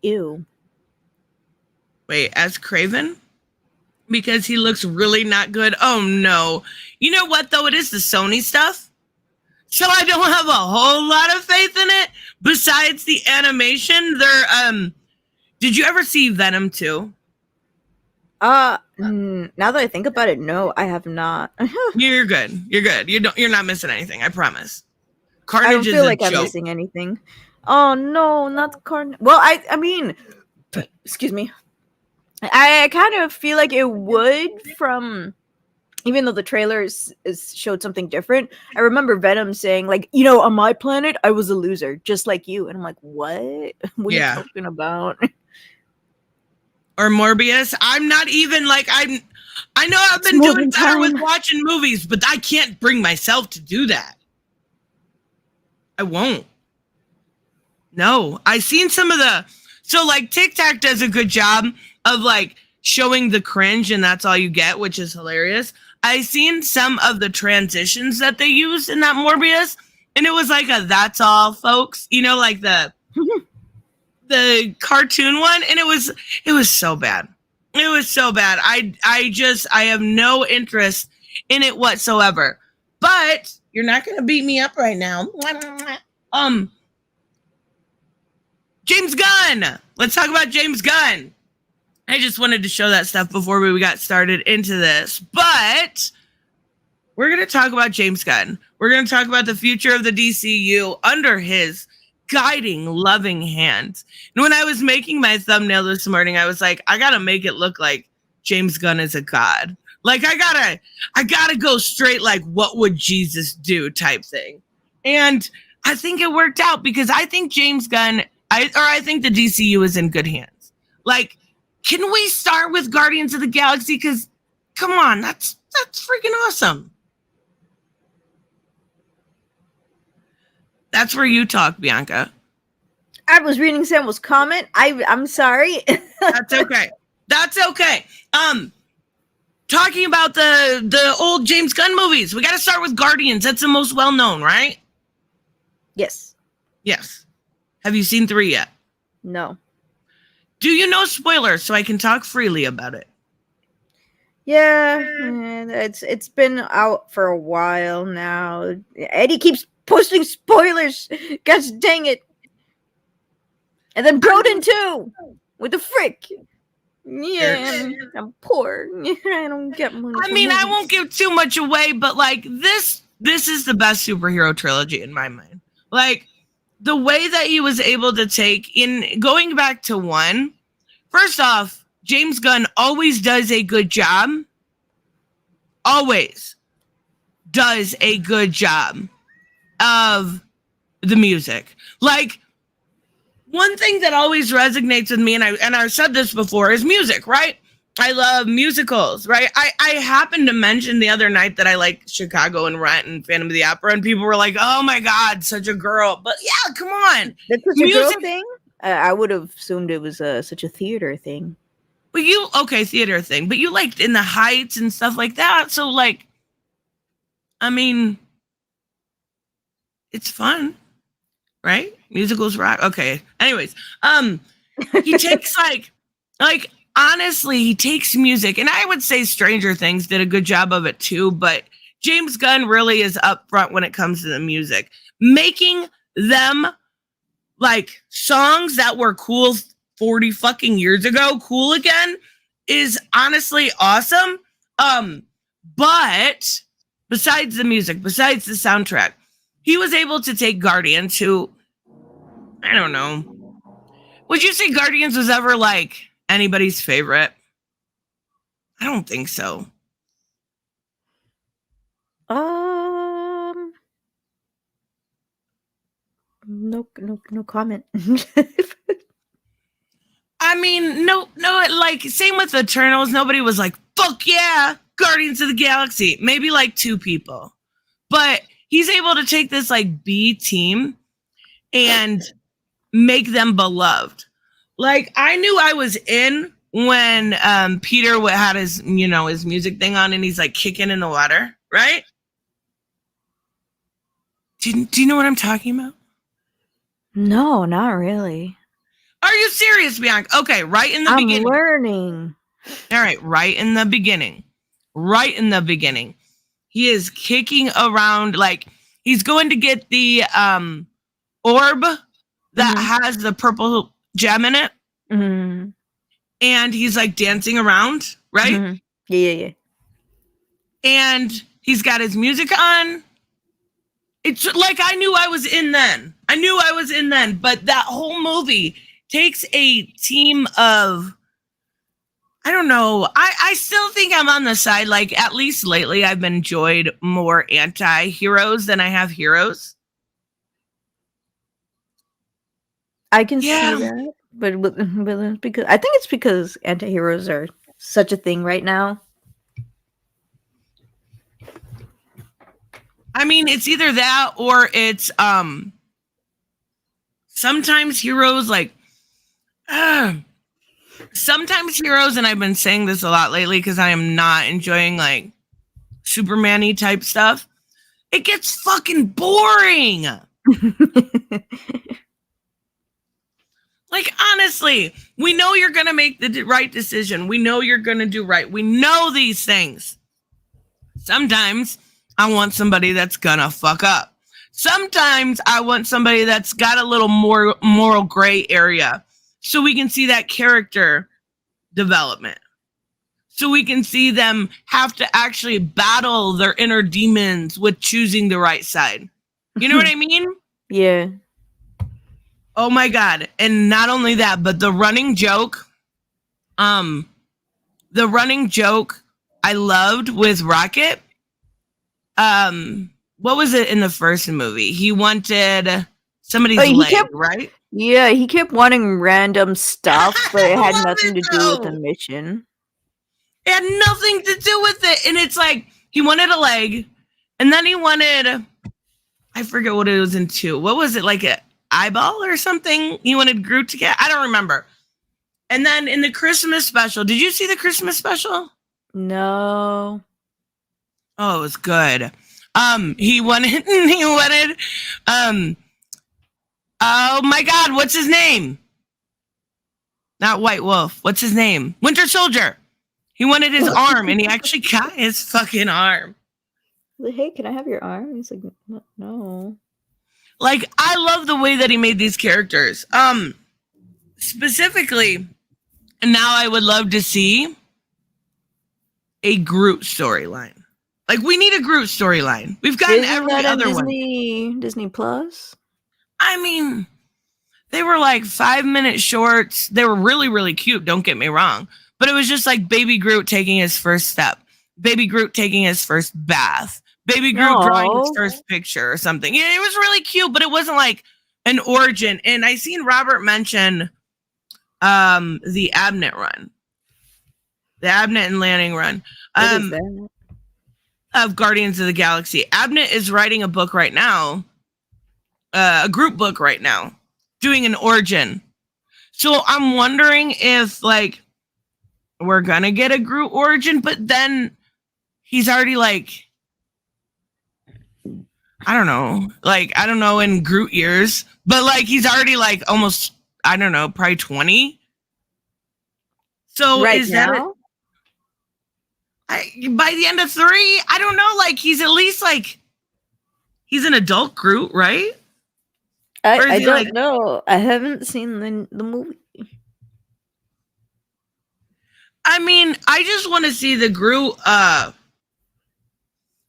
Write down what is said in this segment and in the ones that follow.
Ew. Wait, as Craven? Because he looks really not good. Oh no. You know what though? It is the Sony stuff. So I don't have a whole lot of faith in it. Besides the animation, did you ever see Venom 2? Now that I think about it, no, I have not. You're good. You're good. You're not missing anything, I promise. I don't Carnage is feel a like I'm joke. missing anything. Oh no, not Carnage. Well, I mean, excuse me. I kind of feel like it would from, even though the trailers showed something different. I remember Venom saying, like, you know, on my planet, I was a loser, just like you. And I'm like, what? What are you talking about? Or Morbius. I'm not even like, I know I've been doing better with watching movies, but I can't bring myself to do that. I won't. No, I've seen some of so like TikTok does a good job of like showing the cringe and that's all you get, which is hilarious. I've seen some of the transitions that they use in that Morbius, and it was like that's all, folks. You know, like the cartoon one, and it was so bad. It was so bad. I have no interest in it whatsoever. But you're not gonna beat me up right now. James Gunn. Let's talk about James Gunn. I just wanted to show that stuff before we got started into this. But we're going to talk about James Gunn. We're going to talk about the future of the DCU under his guiding, loving hands. And when I was making my thumbnail this morning, I was like, I got to make it look like James Gunn is a god. Like, I gotta go straight, like, what would Jesus do type thing. And I think it worked out because I think James Gunn, I think the DCU is in good hands. Like, can we start with Guardians of the Galaxy? Because, come on, that's freaking awesome. That's where you talk, Bianca. I was reading Samuel's comment. I'm sorry. That's okay. That's okay. Talking about the old James Gunn movies, we got to start with Guardians. That's the most well-known, right? Yes. Yes. Have you seen 3 yet? No. Do you know spoilers so I can talk freely about it? Yeah, it's been out for a while now. Eddie keeps posting spoilers. Gosh dang it. And then Broden too. With the frick. Yeah, I'm poor. I don't get money. I mean, I won't give too much away, but like this is the best superhero trilogy in my mind. Like, the way that he was able to take in going back to 1, first off, James Gunn always does a good job. Always does a good job of the music. Like, one thing that always resonates with me, and I've said this before, is music, right? I love musicals, right? I happened to mention the other night that I like Chicago and Rent and Phantom of the Opera, and people were like, oh my God, such a girl. But yeah, come on. That's such a girl thing? I would have assumed it was such a theater thing. But theater thing. But you liked In the Heights and stuff like that. So, like, I mean, it's fun, right? Musicals rock. Okay. Anyways, he takes like honestly, he takes music, and I would say Stranger Things did a good job of it too, but James Gunn really is up front when it comes to the music. Making them like songs that were cool 40 fucking years ago, cool again, is honestly awesome. But besides the music, besides the soundtrack, he was able to take Guardians, who, I don't know. Would you say Guardians was ever like anybody's favorite? I don't think so. No comment. I mean, no, like, same with Eternals. Nobody was like, fuck yeah, Guardians of the Galaxy. Maybe like 2 people. But he's able to take this like B team and make them beloved. Like, I knew I was in when Peter had his music thing on and he's like kicking in the water, right? Do you know what I'm talking about? No, not really. Are you serious, Bianca? Okay, right in the I'm beginning. learning. All right, right in the beginning. Right in the beginning. He is kicking around like he's going to get the orb that has the purple gem in it. Mm-hmm. And he's like dancing around, right? Mm-hmm. Yeah. And he's got his music on. It's like I knew I was in then. But that whole movie takes a team of, I don't know. I still think I'm on the side. Like, at least lately, I've been enjoyed more anti-heroes than I have heroes. I can see that. But it's because I think it's because anti-heroes are such a thing right now. I mean, it's either that or it's sometimes heroes like sometimes heroes, and I've been saying this a lot lately because I am not enjoying like Superman-y type stuff. It gets fucking boring. Like, honestly, we know you're going to make the right decision. We know you're going to do right. We know these things. Sometimes I want somebody that's going to fuck up. Sometimes I want somebody that's got a little more moral gray area so we can see that character development. So we can see them have to actually battle their inner demons with choosing the right side. You know what I mean? Yeah. Oh my God. And not only that, but the running joke I loved with Rocket. What was it in the first movie? He wanted somebody's leg, right? Yeah, he kept wanting random stuff, but it had nothing to do with the mission. It had nothing to do with it. And it's like, he wanted a leg, and then he wanted, I forget what it was in 2. What was it, like an eyeball or something? He wanted Groot to get, I don't remember. And then in the Christmas special, did you see the Christmas special? No. Oh, it was good. He wanted, oh my God, what's his name? Not White Wolf. What's his name? Winter Soldier. He wanted his arm, and he actually got his fucking arm. Like, hey, can I have your arm? He's like, no. Like, I love the way that he made these characters. Specifically, now I would love to see a Groot storyline. Like, we need a Groot storyline. We've gotten every other one. Disney Plus? I mean, they were like 5-minute shorts. They were really, really cute. Don't get me wrong. But it was just like baby Groot taking his first step. Baby Groot taking his first bath. Baby Groot drawing his first picture or something. Yeah, it was really cute, but it wasn't like an origin. And I seen Robert mention the Abnett run. The Abnett and Lanning run. What is that? Of Guardians of the Galaxy. Abnett is writing a book right now. A group book right now. Doing an origin. So I'm wondering if like we're gonna get a Groot origin, but then he's already like, I don't know in Groot years, but like he's already like almost, I don't know, probably 20. So right is now? By the end of 3, I don't know, like he's at least like, he's an adult Groot, right? I don't know. I haven't seen the movie. I mean, I just want to see the Groot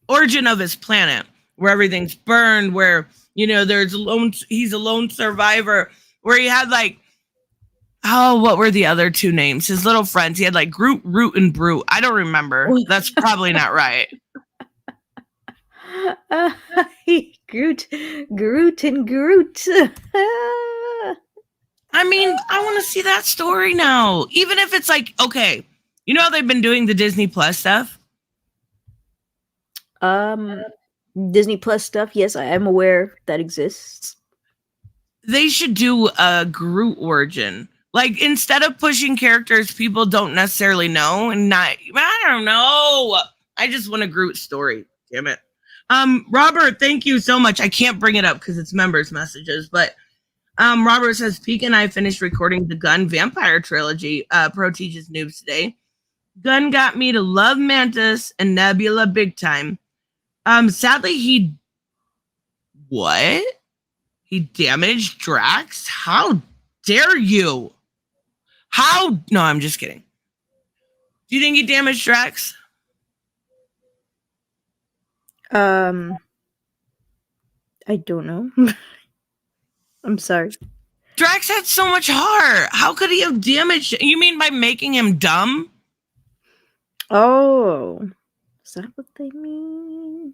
origin of his planet, where everything's burned, where, you know, he's a lone survivor, where he had like, oh, what were the other 2 names? His little friends. He had like Groot, Root, and Brute. I don't remember. That's probably not right. Groot and Groot. I mean, I want to see that story now. Even if it's like, okay, you know how they've been doing the Disney Plus stuff? Disney Plus stuff, yes, I am aware that exists. They should do a Groot origin. Like, instead of pushing characters people don't necessarily know, and I don't know. I just want a Groot story. Damn it. Robert, thank you so much. I can't bring it up because it's members' messages, but Robert says, Pika and I finished recording the Gunn Vampire Trilogy. Pro teaches noobs today. Gunn got me to love Mantis and Nebula big time. Sadly, he damaged Drax? How dare you? No, I'm just kidding. Do you think he damaged Drax? I don't know. I'm sorry. Drax had so much heart. How could he have damaged? You mean by making him dumb? Oh, is that what they mean?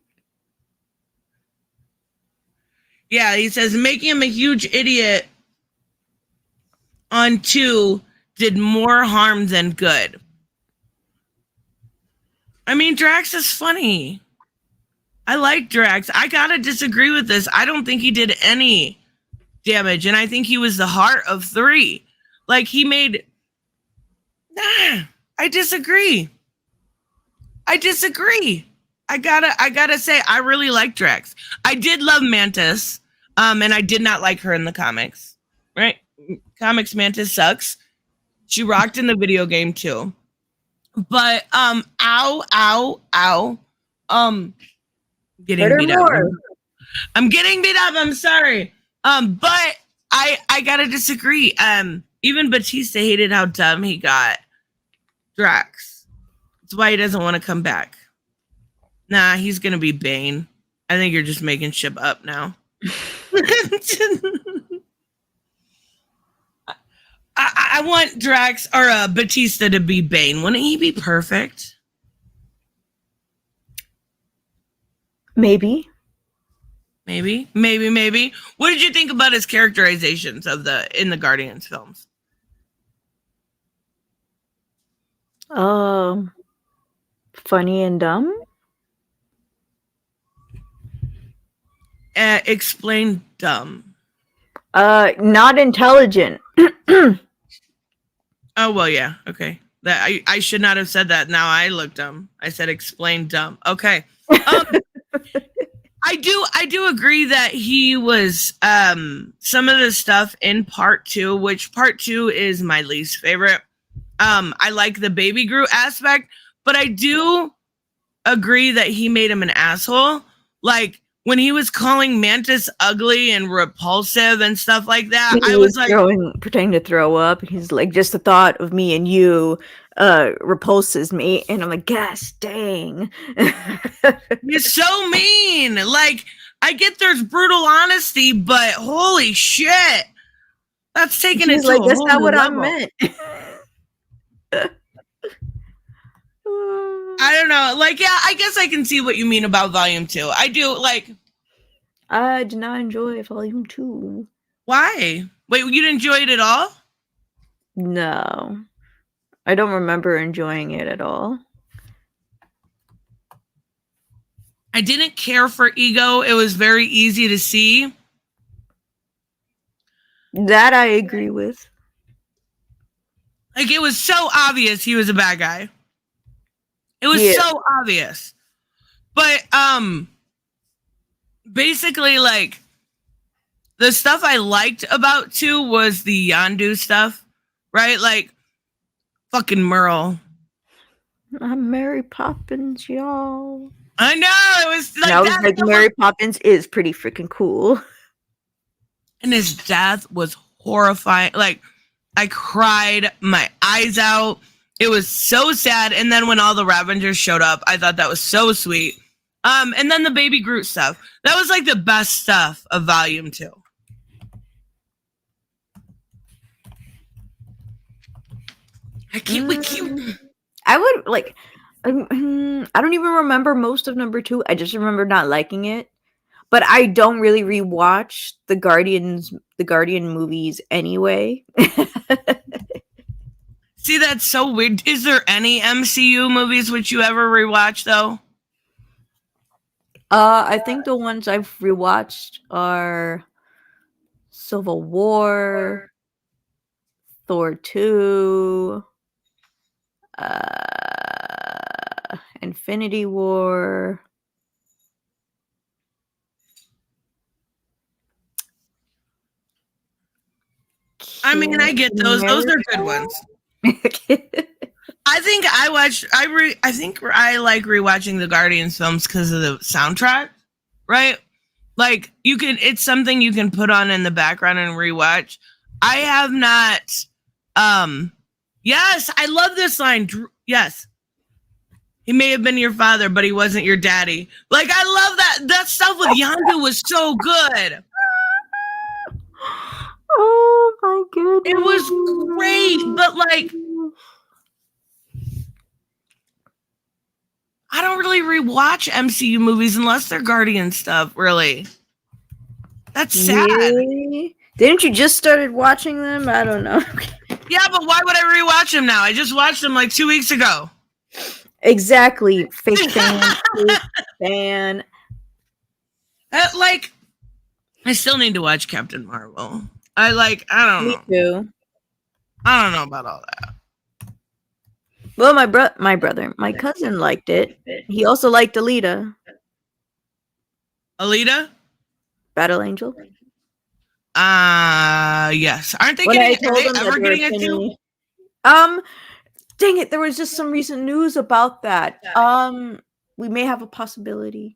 Yeah, he says making him a huge idiot on 2 did more harm than good. I mean, Drax is funny. I like Drax. I gotta disagree with this. I don't think he did any damage, and I think he was the heart of 3. Like, he made... I disagree. I gotta say, I really like Drax. I did love Mantis, and I did not like her in the comics. Right? Comics Mantis sucks. She rocked in the video game too. But ow. Getting beat up. I'm getting beat up. I'm sorry. But I gotta disagree. Even Batista hated how dumb he got Drax. That's why he doesn't want to come back. Nah, he's gonna be Bane. I think you're just making shit up now. I want Drax or Batista to be Bane. Wouldn't he be perfect? Maybe. What did you think about his characterizations in the Guardians films? Funny and dumb. Explain dumb. Not intelligent. Oh well, yeah, okay. That I should not have said that. Now I look dumb. I said explain dumb. Okay. I do agree that he was some of the stuff in part 2, which part 2 is my least favorite. I like the Baby Groot aspect, but I do agree that he made him an asshole. Like when he was calling Mantis ugly and repulsive and stuff like that, I was like pretending to throw up. He's like, just the thought of me and you repulses me, and I'm like, gosh dang. You're so mean. Like, I get there's brutal honesty, but holy shit, that's taking it to like, a that's whole not new what level. I meant. I don't know. Like, yeah, I guess I can see what you mean about Volume 2. I do. Like, I did not enjoy Volume 2. Why? Wait, you didn't enjoy it at all? No. I don't remember enjoying it at all. I didn't care for Ego. It was very easy to see. That I agree with. Like, it was so obvious he was a bad guy. It was so obvious. But, basically, like, the stuff I liked about 2 was the Yondu stuff, right? Like, fucking Merle. I'm Mary Poppins, y'all. I know, it was like Mary Poppins is pretty freaking cool. And his death was horrifying. Like, I cried my eyes out. It was so sad. And then when all the Ravengers showed up, I thought that was so sweet. And then the Baby Groot stuff. That was like the best stuff of Volume 2. I would like. I don't even remember most of number 2. I just remember not liking it. But I don't really rewatch the Guardian movies anyway. See, that's so weird. Is there any MCU movies which you ever rewatch though? I think the ones I've rewatched are Civil War, Thor 2, Infinity War. I mean, I get those. Those are good ones. I think I like rewatching the Guardians films because of the soundtrack, right? Like it's something you can put on in the background and rewatch. I have not. Yes, I love this line. Yes, he may have been your father, but he wasn't your daddy. Like, I love that. That stuff with Yondu was so good. Oh my goodness. It was great, but like, I don't really rewatch MCU movies unless they're Guardian stuff, really. That's sad. Really? Didn't you just started watching them? I don't know. Yeah, but why would I rewatch them now? I just watched them like 2 weeks ago. Exactly. Fake fan. Fake fan. Like, I still need to watch Captain Marvel. I don't know. Me too. I don't know about all that. Well, my cousin liked it. He also liked Alita. Alita? Battle Angel. Yes. Aren't they ever getting it too? Dang it, there was just some recent news about that. We may have a possibility.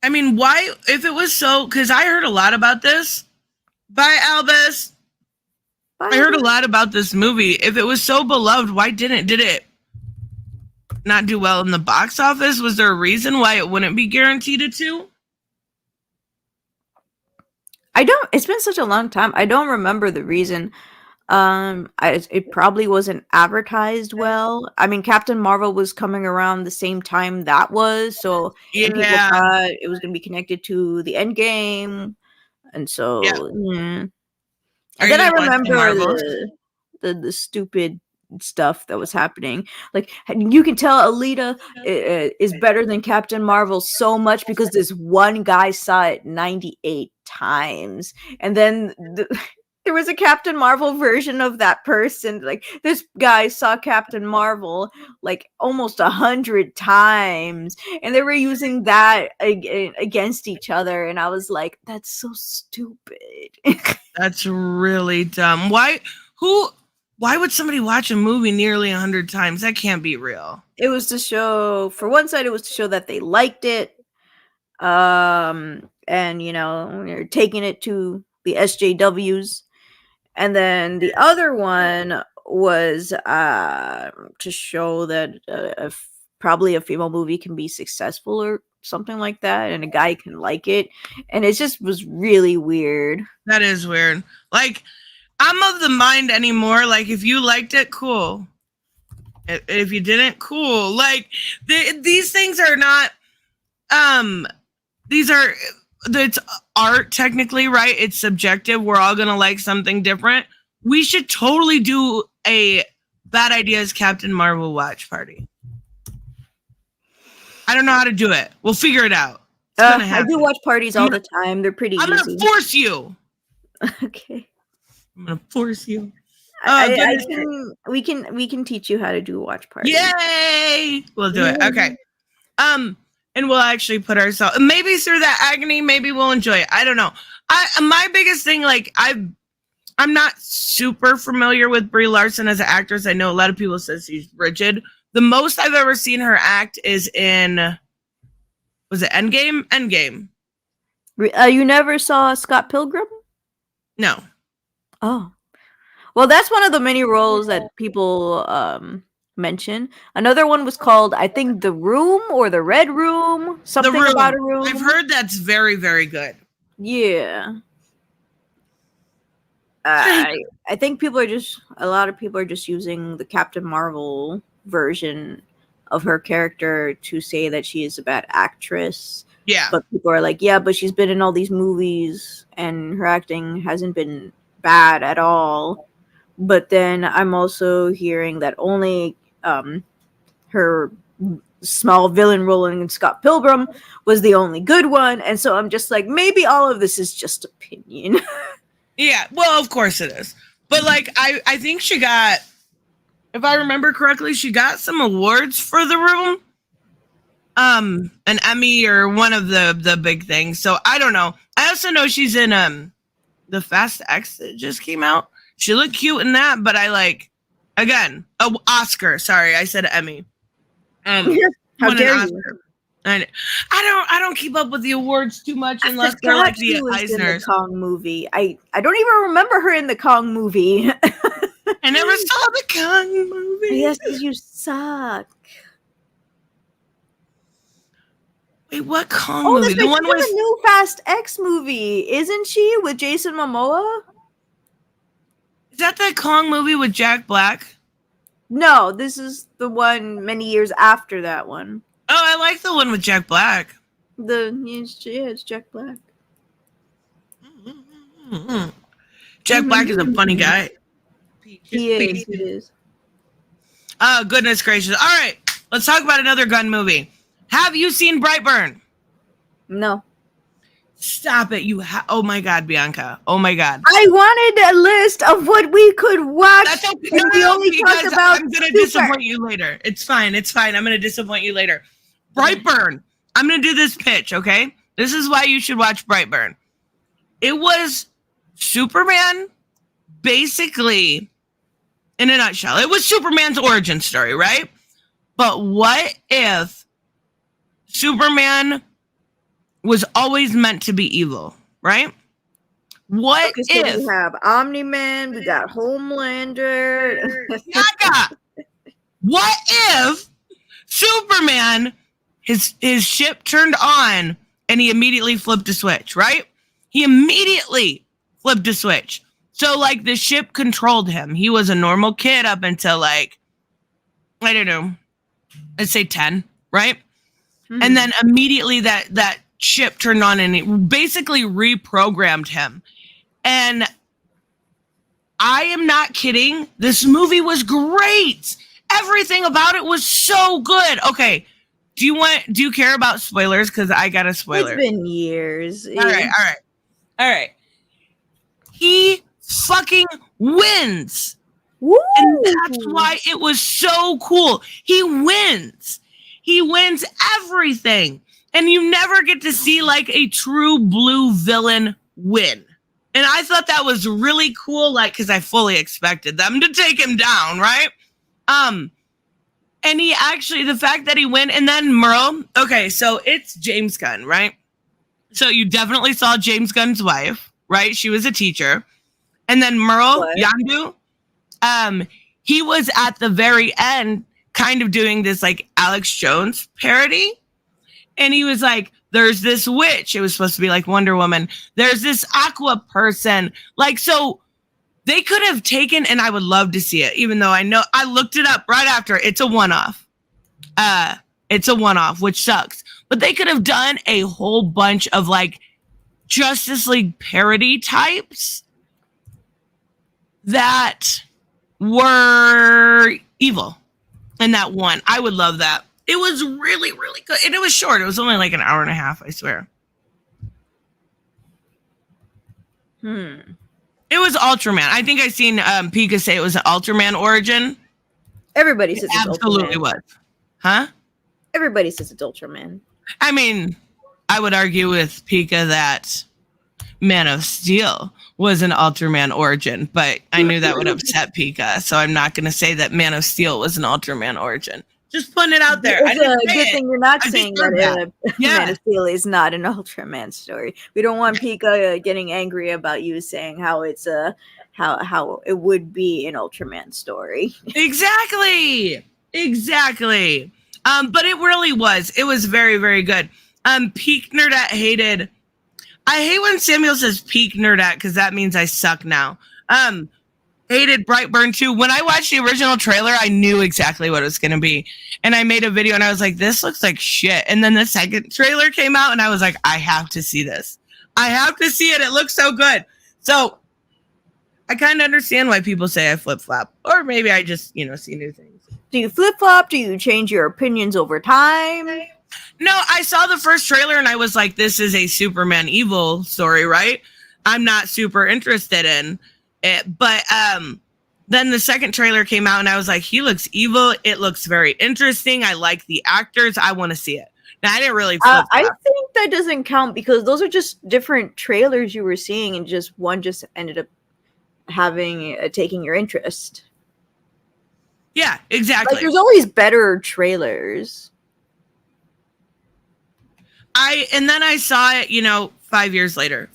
I mean, why, if it was so, because I heard a lot about this. Bye, Albus. I heard a lot about this movie. If it was so beloved, why did it not do well in the box office? Was there a reason why it wouldn't be guaranteed a 2? It's been such a long time. I don't remember the reason. It probably wasn't advertised well. I mean, Captain Marvel was coming around the same time that was, so and people thought it was going to be connected to the end game, and so yeah. And then I remember the stupid stuff that was happening. Like, you can tell Alita is better than Captain Marvel so much because this one guy saw it 98 times, and then there was a Captain Marvel version of that person. Like, this guy saw Captain Marvel like almost 100 times, and they were using that against each other. And I was like, that's so stupid. That's really dumb. Why would somebody watch a movie nearly 100 times? That can't be real. It was to show, for one side, it was to show that they liked it. And, you're taking it to the SJWs. And then the other one was to show that probably a female movie can be successful or something like that, and a guy can like it. And it just was really weird. That is weird. Like, I'm of the mind anymore. Like, if you liked it, cool. If you didn't, cool. Like, these things are not. It's art technically, right? It's subjective. We're all gonna like something different. We should totally do a Bad Ideas Captain Marvel watch party. I don't know how to do it. We'll figure it out. I do watch parties all the time. They're pretty easy. I'm gonna force you. Okay. I'm gonna force you. We can teach you how to do watch parties. Yay! We'll do it. Okay. And we'll actually put ourselves, maybe through that agony, maybe we'll enjoy it. I don't know. My biggest thing, like, I'm not super familiar with Brie Larson as an actress. I know a lot of people say she's rigid. The most I've ever seen her act is in, was it Endgame? Endgame. You never saw Scott Pilgrim? No. Oh. Well, that's one of the many roles that people mention. Another one was called, I think, The Room or The Red Room. Something about a room. I've heard that's very, very good. Yeah. I think a lot of people are just using the Captain Marvel version of her character to say that she is a bad actress. Yeah. But people are like, yeah, but she's been in all these movies and her acting hasn't been bad at all. But then I'm also hearing that only her small villain role in Scott Pilgrim was the only good one. And so I'm just like, maybe all of this is just opinion. Yeah, well, of course it is. But, like, I think she got, if I remember correctly, she got some awards for The Room. An Emmy or one of the big things. So, I don't know. I also know she's in the Fast X that just came out. She looked cute in that, but I like, again, Oscar. Sorry, I said Emmy. How dare you? And I don't keep up with the awards too much unless they're like the Eisners. In the Kong movie. I don't even remember her in the Kong movie. I never saw the Kong movie. Yes, you suck. Wait, what Kong movie? The one with the new Fast X movie, isn't she, with Jason Momoa? Is that the Kong movie with Jack Black? No, this is the one many years after that one. Oh, I like the one with Jack Black. It's Jack Black. Mm-hmm. Jack Black is a funny guy. He is. Oh, goodness gracious. All right, let's talk about another Gunn movie. Have you seen Brightburn? No. Stop it. Oh my God, Bianca. Oh my God. I wanted a list of what we could watch. That's okay. And we only talked about I'm going to disappoint you later. It's fine. I'm going to disappoint you later. Brightburn. I'm going to do this pitch, okay? This is why you should watch Brightburn. It was Superman, basically, in a nutshell. It was Superman's origin story, right? But what if Superman was always meant to be evil, right? What if we have Omni-Man, we got Homelander. Yaga! What if Superman, his ship turned on and he immediately flipped a switch, right? He immediately flipped a switch. So like the ship controlled him. He was a normal kid up until like, I don't know, let's say 10, right? Mm-hmm. And then immediately that ship turned on and it basically reprogrammed him. And I am not kidding. This movie was great. Everything about it was so good. Okay. Do you care about spoilers? Because I got a spoiler. It's been years. All right. He fucking wins. Woo! And that's why it was so cool. He wins. He wins everything. And you never get to see like a true blue villain win. And I thought that was really cool, like, because I fully expected them to take him down, right? And he actually, the fact that he went, and then Merle, okay, so it's James Gunn, right? So you definitely saw James Gunn's wife, right? She was a teacher. And then Merle Yandu, he was at the very end kind of doing this like Alex Jones parody. And he was like, there's this witch. It was supposed to be like Wonder Woman. There's this aqua person. Like, so they could have taken, and I would love to see it, even though I know I looked it up right after. It's a one-off. It's a one-off, which sucks. But they could have done a whole bunch of like Justice League parody types that were evil in that one. I would love that. It was really, really good. And it was short. It was only like an hour and a half, I swear. It was Ultraman. I think I seen Pika say it was an Ultraman origin. Everybody says it's absolutely Ultraman. Was. Huh? Everybody says it's Ultraman. I mean, I would argue with Pika that Man of Steel was an Ultraman origin, but I knew that would upset Pika, so I'm not going to say that Man of Steel was an Ultraman origin. Just putting it out there. It's a good thing you're not saying that Man of Steel is not an Ultraman story. We don't want Pika getting angry about you saying how it's how it would be an Ultraman story. Exactly. But it really was. It was very, very good. Peak Nerdette hated. I hate when Samuel says peak Nerdette because that means I suck now. Hated Brightburn 2. When I watched the original trailer, I knew exactly what it was going to be. And I made a video and I was like, this looks like shit. And then the second trailer came out and I was like, I have to see this. I have to see it. It looks so good. So I kind of understand why people say I flip-flop. Or maybe I just, see new things. Do you flip-flop? Do you change your opinions over time? No, I saw the first trailer and I was like, this is a Superman evil story, right? I'm not super interested in it. But then the second trailer came out and I was like, he looks evil. It looks very interesting. I like the actors. I want to see it. Now, I didn't really flip I think that doesn't count because those are just different trailers you were seeing, and just one just ended up having taking your interest. Yeah, exactly. Like, there's always better trailers. And then I saw it, 4 years later.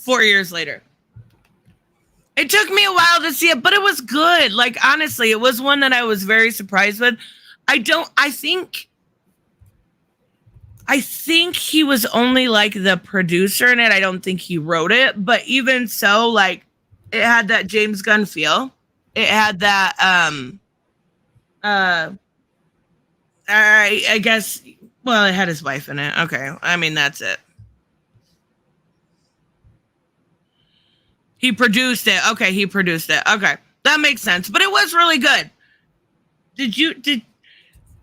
It took me a while to see it, but it was good. Like, honestly, it was one that I was very surprised with. I think he was only like the producer in it. I don't think he wrote it, but even so, like, it had that James Gunn feel. It had that I guess, well, it had his wife in it. Okay. I mean, that's it. He produced it. Okay, he produced it. Okay. That makes sense. But it was really good.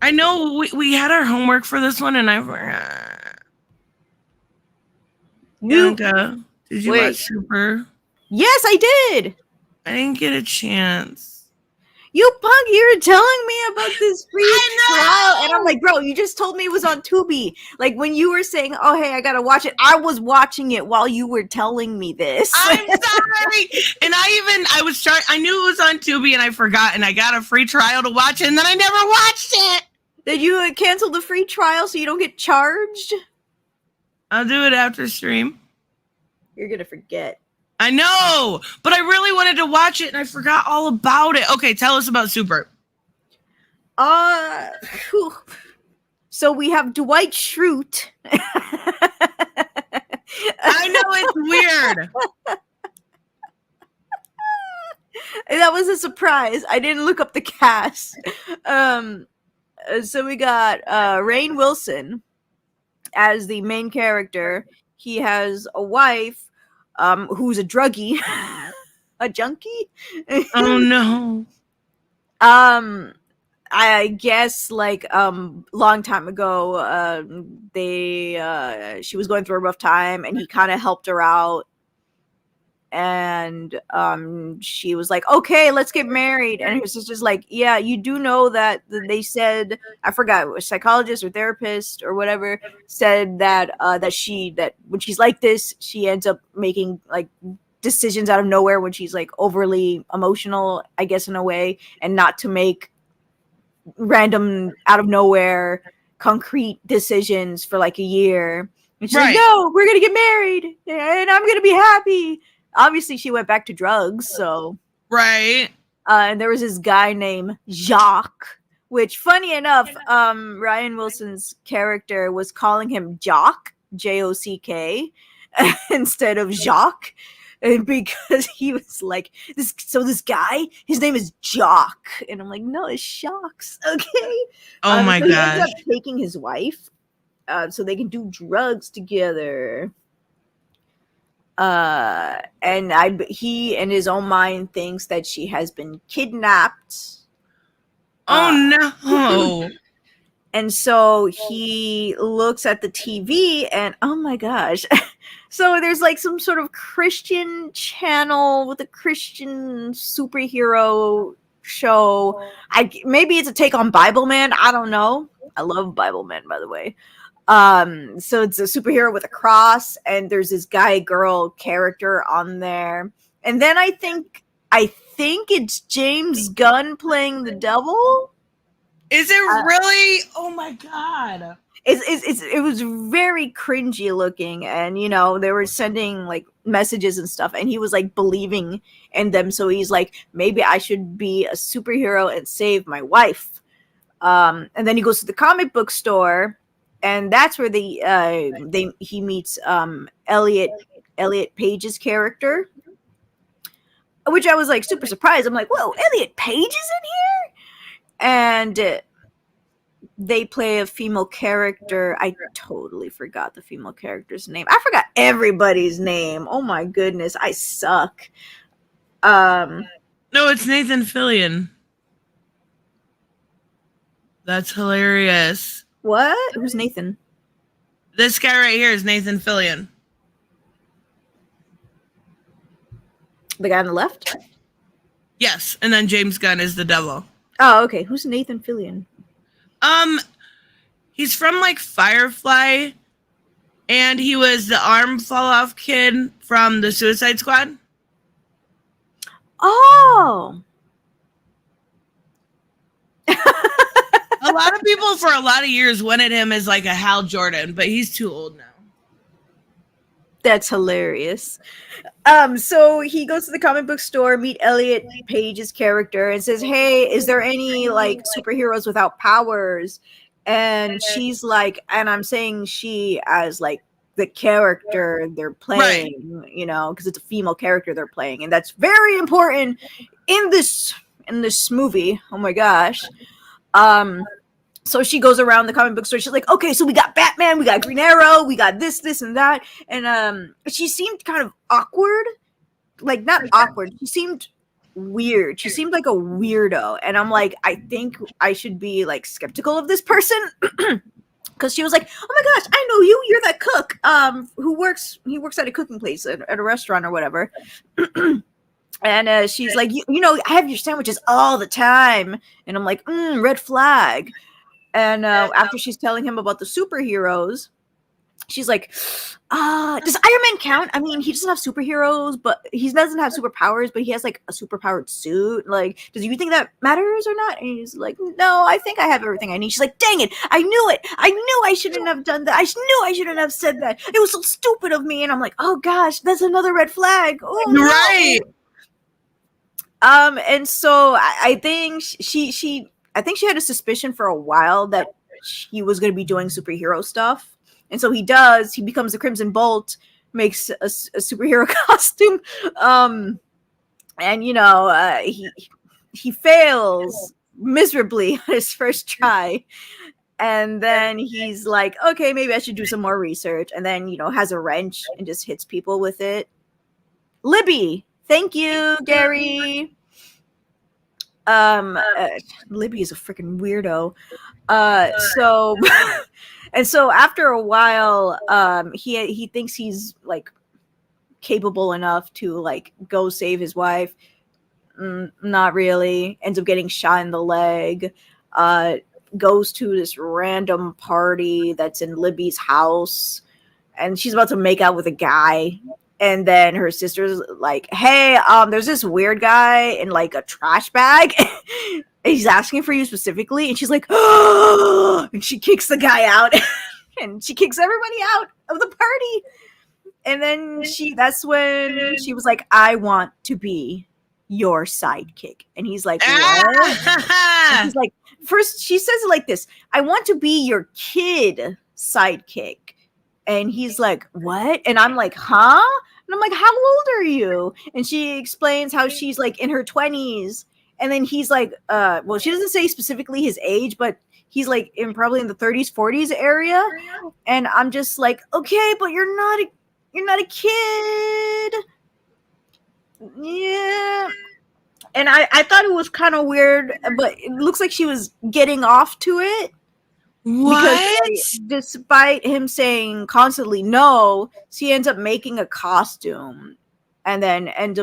I know we had our homework for this one and I forgot. Bianca, did you watch Super? Yes, I did. I didn't get a chance. You punk, you were telling me about this free trial, and I'm like, bro, you just told me it was on Tubi. Like, when you were saying, oh, hey, I gotta watch it, I was watching it while you were telling me this. I'm sorry. And I knew it was on Tubi and I forgot, and I got a free trial to watch it, and then I never watched it. Did you cancel the free trial so you don't get charged? I'll do it after stream. You're gonna forget. I know, but I really wanted to watch it and I forgot all about it. Okay, tell us about Super. So we have Dwight Schrute. I know, it's weird. That was a surprise. I didn't look up the cast. So we got Rainn Wilson as the main character. He has a wife who's a druggie, a junkie. Oh no. I guess like long time ago, she was going through a rough time, and he kind of helped her out. And she was like, "Okay, let's get married." And his sister's like, "Yeah, you do know that they said, I forgot, a psychologist or therapist or whatever said that that when she's like this, she ends up making like decisions out of nowhere when she's like overly emotional, I guess, in a way, and not to make random out of nowhere concrete decisions for like a year." And she's like, "No, we're gonna get married and I'm gonna be happy." Obviously, she went back to drugs, so... Right. And there was this guy named Jacques, which, funny enough, Rainn Wilson's character was calling him Jock, Jock, instead of Jacques, because he was like, this guy, his name is Jock. And I'm like, no, it's Shocks, okay? Oh my so gosh. He ends up taking his wife so they can do drugs together. And he in his own mind thinks that she has been kidnapped. Oh no. And so he looks at the TV and oh my gosh. So there's like some sort of Christian channel with a Christian superhero show. Maybe it's a take on Bible Man, I don't know. I love Bible Man, by the way. So it's a superhero with a cross, and there's this guy girl character on there, and then I think it's James Gunn playing the devil. Is it really? Oh my god. It was very cringy looking, and they were sending like messages and stuff, and he was like believing in them, so he's like, maybe I should be a superhero and save my wife. And then he goes to the comic book store. And that's where he meets Elliot Page's character, which I was like super surprised. I'm like, whoa, Elliot Page is in here, and they play a female character. I totally forgot the female character's name. I forgot everybody's name. Oh my goodness, I suck. No, it's Nathan Fillion. That's hilarious. What? Who's Nathan? This guy right here is Nathan Fillion. The guy on the left? Yes, and then James Gunn is the devil. Oh, okay. Who's Nathan Fillion? He's from like Firefly, and he was the arm fall off kid from the Suicide Squad. Oh. A lot of people for a lot of years wanted him as like a Hal Jordan, but he's too old now. That's hilarious. So he goes to the comic book store, meet Elliot Page's character, and says, "Hey, is there any like superheroes without powers?" And she's like, and I'm saying she as like the character they're playing, right. You know, because it's a female character they're playing, and that's very important in this movie. Oh my gosh. So she goes around the comic book store. She's like, okay, so we got Batman, we got Green Arrow, we got this, and that. And she seemed kind of awkward. Like, not awkward. She seemed weird. She seemed like a weirdo. And I'm like, I think I should be, like, skeptical of this person. Because she was like, oh my gosh, I know you. You're that cook he works at a cooking place, at a restaurant or whatever. And she's like, you know, I have your sandwiches all the time. And I'm like, red flag. And after she's telling him about the superheroes, she's like, does Iron Man count? I mean, he doesn't have superheroes, but he doesn't have superpowers, but he has like a superpowered suit. Like, does you think that matters or not? And he's like, no, I think I have everything I need. She's like, dang it, I knew it. I knew I shouldn't have done that. I knew I shouldn't have said that. It was so stupid of me. And I'm like, oh gosh, that's another red flag. Oh, no. Right. And so I think she had a suspicion for a while that he was going to be doing superhero stuff. And so he becomes the Crimson Bolt, makes a superhero costume. And, you know, he fails miserably on his first try. And then he's like, okay, maybe I should do some more research. And then, you know, has a wrench and just hits people with it. Libby. Thank you, Gary. Libby is a freaking weirdo. So and so after a while, he thinks he's like capable enough to like go save his wife. Not really. Ends up getting shot in the leg. Goes to this random party that's in Libby's house, and she's about to make out with a guy. And then her sister's like, hey, there's this weird guy in like a trash bag. He's asking for you specifically. And she's like, oh, and she kicks the guy out. And she kicks everybody out of the party. And then that's when she was like, I want to be your sidekick. And he's like, what? And he's like, first, she says it like this, I want to be your kid sidekick. And he's like, what? And I'm like, huh? And I'm like, how old are you? And she explains how she's like in her 20s. And then he's like, well, she doesn't say specifically his age, but he's like probably in the 30s, 40s area. And I'm just like, okay, but you're not a kid. Yeah. And I thought it was kind of weird, but it looks like she was getting off to it. What? Because despite him saying constantly no, she ends up making a costume and then end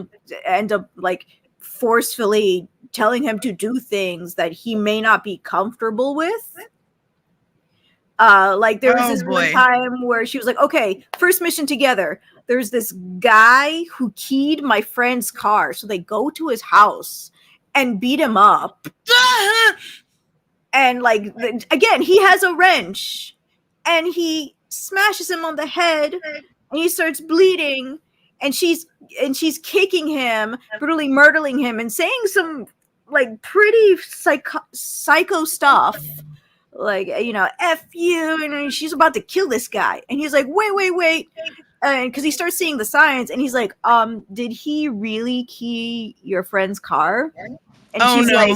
up like forcefully telling him to do things that he may not be comfortable with. Like there was this one time where she was like, okay, first mission together. There's this guy who keyed my friend's car. So they go to his house and beat him up. And like, again, he has a wrench and he smashes him on the head and he starts bleeding and she's kicking him, brutally murdering him and saying some like pretty psycho stuff. Like, you know, F you. And she's about to kill this guy. And he's like, wait. And because he starts seeing the signs and he's like, did he really key your friend's car? And she's like,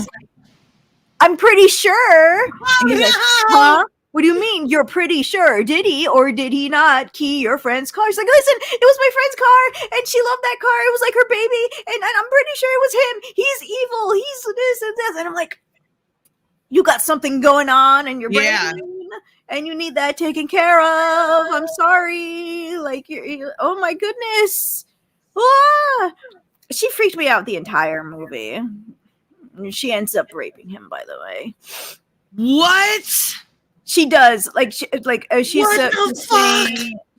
I'm pretty sure. And he's like, huh? What do you mean? You're pretty sure? Did he or did he not key your friend's car? She's like, listen, it was my friend's car and she loved that car. It was like her baby. And I'm pretty sure it was him. He's evil. He's this and this. And I'm like, you got something going on in your brain and you need that taken care of. I'm sorry. Like, you're oh my goodness. Ah! She freaked me out the entire movie. She ends up raping him, by the way. What? She does. Like she's What the fuck?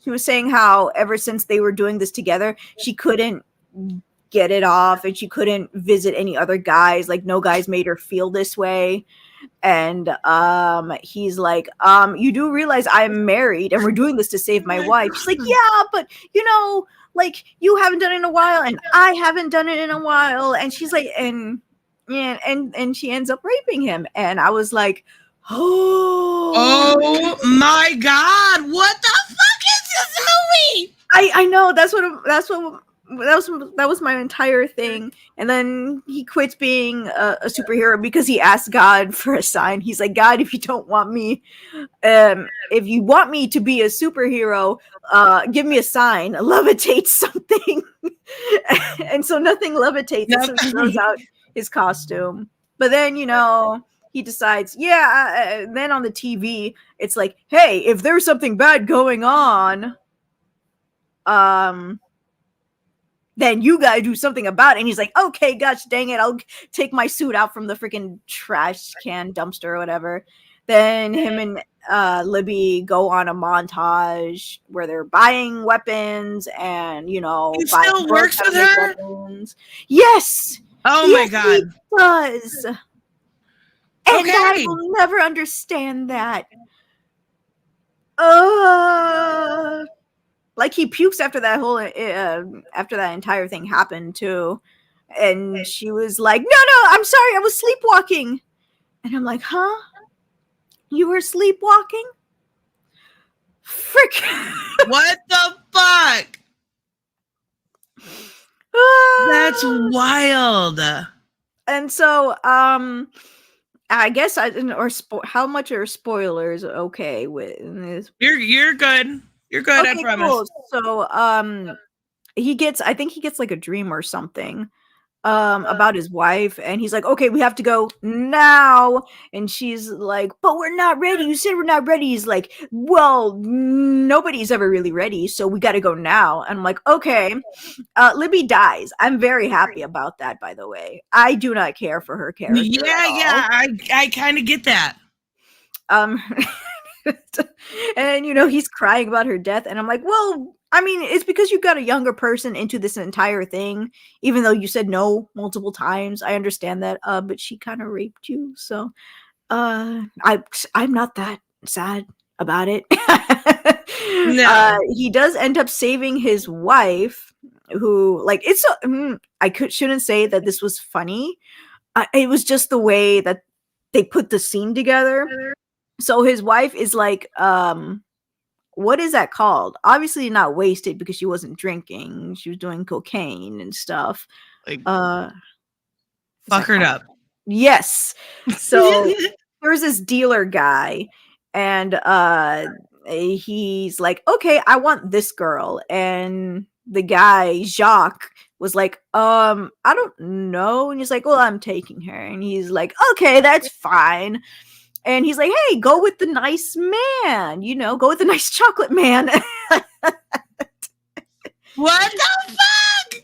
she was saying how ever since they were doing this together, she couldn't get it off, and she couldn't visit any other guys. Like no guys made her feel this way. And he's like, you do realize I'm married and we're doing this to save my wife. She's like, yeah, but like you haven't done it in a while and I haven't done it in a while. And she's like, and she ends up raping him. And I was like, oh my god, what the fuck is this movie? I know that was my entire thing. And then he quits being a superhero because he asked God for a sign. He's like, God, if you don't want me, if you want me to be a superhero, give me a sign, levitate something. And so nothing levitates. Yep. So he throws out his costume. But then, he decides, then on the TV, it's like, hey, if there's something bad going on, then you gotta do something about it. And he's like, okay, gosh dang it, I'll take my suit out from the freaking trash can dumpster or whatever. Then him and Libby go on a montage where they're buying weapons and, he still works with her? Weapons. Yes! Oh my god. He does. And I will never understand that. Like he pukes after that whole after that entire thing happened too, and she was like, "No, I'm sorry, I was sleepwalking," and I'm like, "Huh? You were sleepwalking? Frick! What the fuck? That's wild." And so, I guess I didn't. Or how much are spoilers okay with this? You're good. You're good, okay, I promise. Cool. So, I think he gets like a dream or something, about his wife, and he's like, okay, we have to go now. And she's like, but we're not ready. You said we're not ready. He's like, well, nobody's ever really ready, so we got to go now. And I'm like, okay. Libby dies. I'm very happy about that, by the way. I do not care for her character. Yeah, I kind of get that. And he's crying about her death, and I'm like, well, I mean, it's because you got a younger person into this entire thing, even though you said no multiple times. I understand that, but she kind of raped you, so I'm not that sad about it. No. He does end up saving his wife, who, like, shouldn't say that this was funny. It was just the way that they put the scene together. So his wife is like, what is that called? Obviously not wasted because she wasn't drinking. She was doing cocaine and stuff. Like, fuckered up. Yes. So there's this dealer guy, and he's like, okay, I want this girl. And the guy, Jacques, was like, I don't know. And he's like, well, I'm taking her. And he's like, okay, that's fine. And he's like, hey, go with the nice man, go with the nice chocolate man. What the fuck?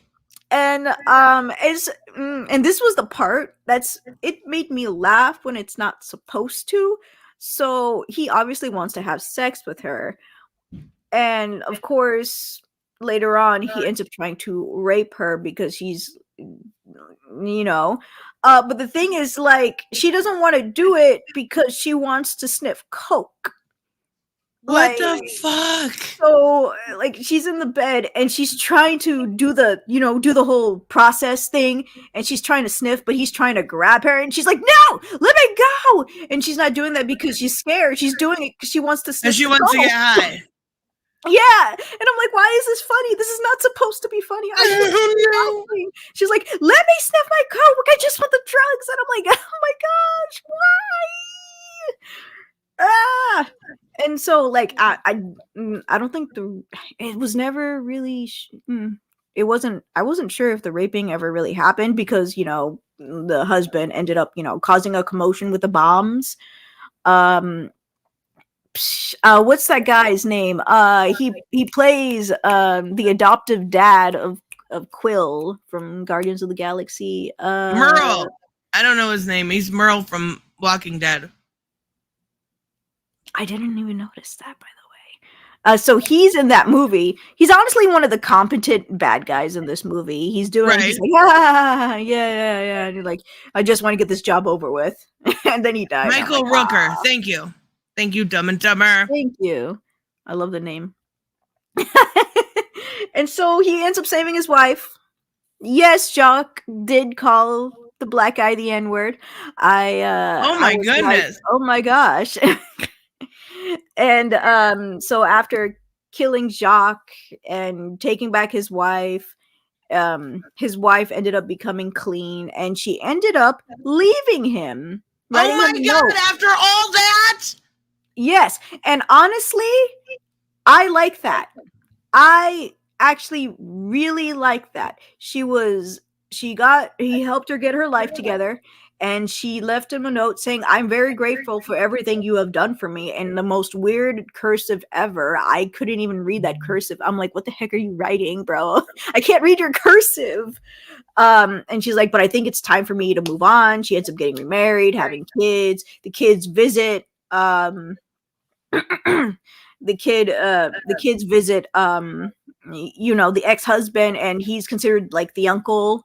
And and this was the part it made me laugh when it's not supposed to. So he obviously wants to have sex with her. And of course, later on, he ends up trying to rape her because he's, but the thing is, like, she doesn't want to do it because she wants to sniff coke. What the fuck? So, like, she's in the bed and she's trying to do the whole process thing, and she's trying to sniff, but he's trying to grab her, and she's like, no, let me go. And she's not doing that because she's scared. She's doing it because she wants to sniff. And she wants to get high. Yeah, and I'm like, why is this funny? This is not supposed to be funny. She's like, let me sniff my coke. I just want the drugs. And I'm like, oh my gosh, why? And so, like, I don't think it was never really. I wasn't sure if the raping ever really happened because the husband ended up causing a commotion with the bombs. What's that guy's name? He plays the adoptive dad of Quill from Guardians of the Galaxy. Merle. I don't know his name. He's Merle from Walking Dead. I didn't even notice that, by the way. So he's in that movie. He's honestly one of the competent bad guys in this movie. He's like, yeah. And you're like, I just want to get this job over with. And then he died. Michael Rooker. Thank you. Thank you, Dumb and Dumber. Thank you. I love the name. And so he ends up saving his wife. Yes, Jock did call the black guy the N-word. Oh my goodness. Like, oh my gosh. And so after killing Jacques and taking back his wife ended up becoming clean, and she ended up leaving him. Oh my god, after all that? Yes. And honestly, I like that. I actually really like that. He helped her get her life together, and she left him a note saying, I'm very grateful for everything you have done for me. And the most weird cursive ever. I couldn't even read that cursive. I'm like, what the heck are you writing, bro? I can't read your cursive. And she's like, but I think it's time for me to move on. She ends up getting remarried, having kids. The kids visit the kids visit the ex-husband, and he's considered like the uncle.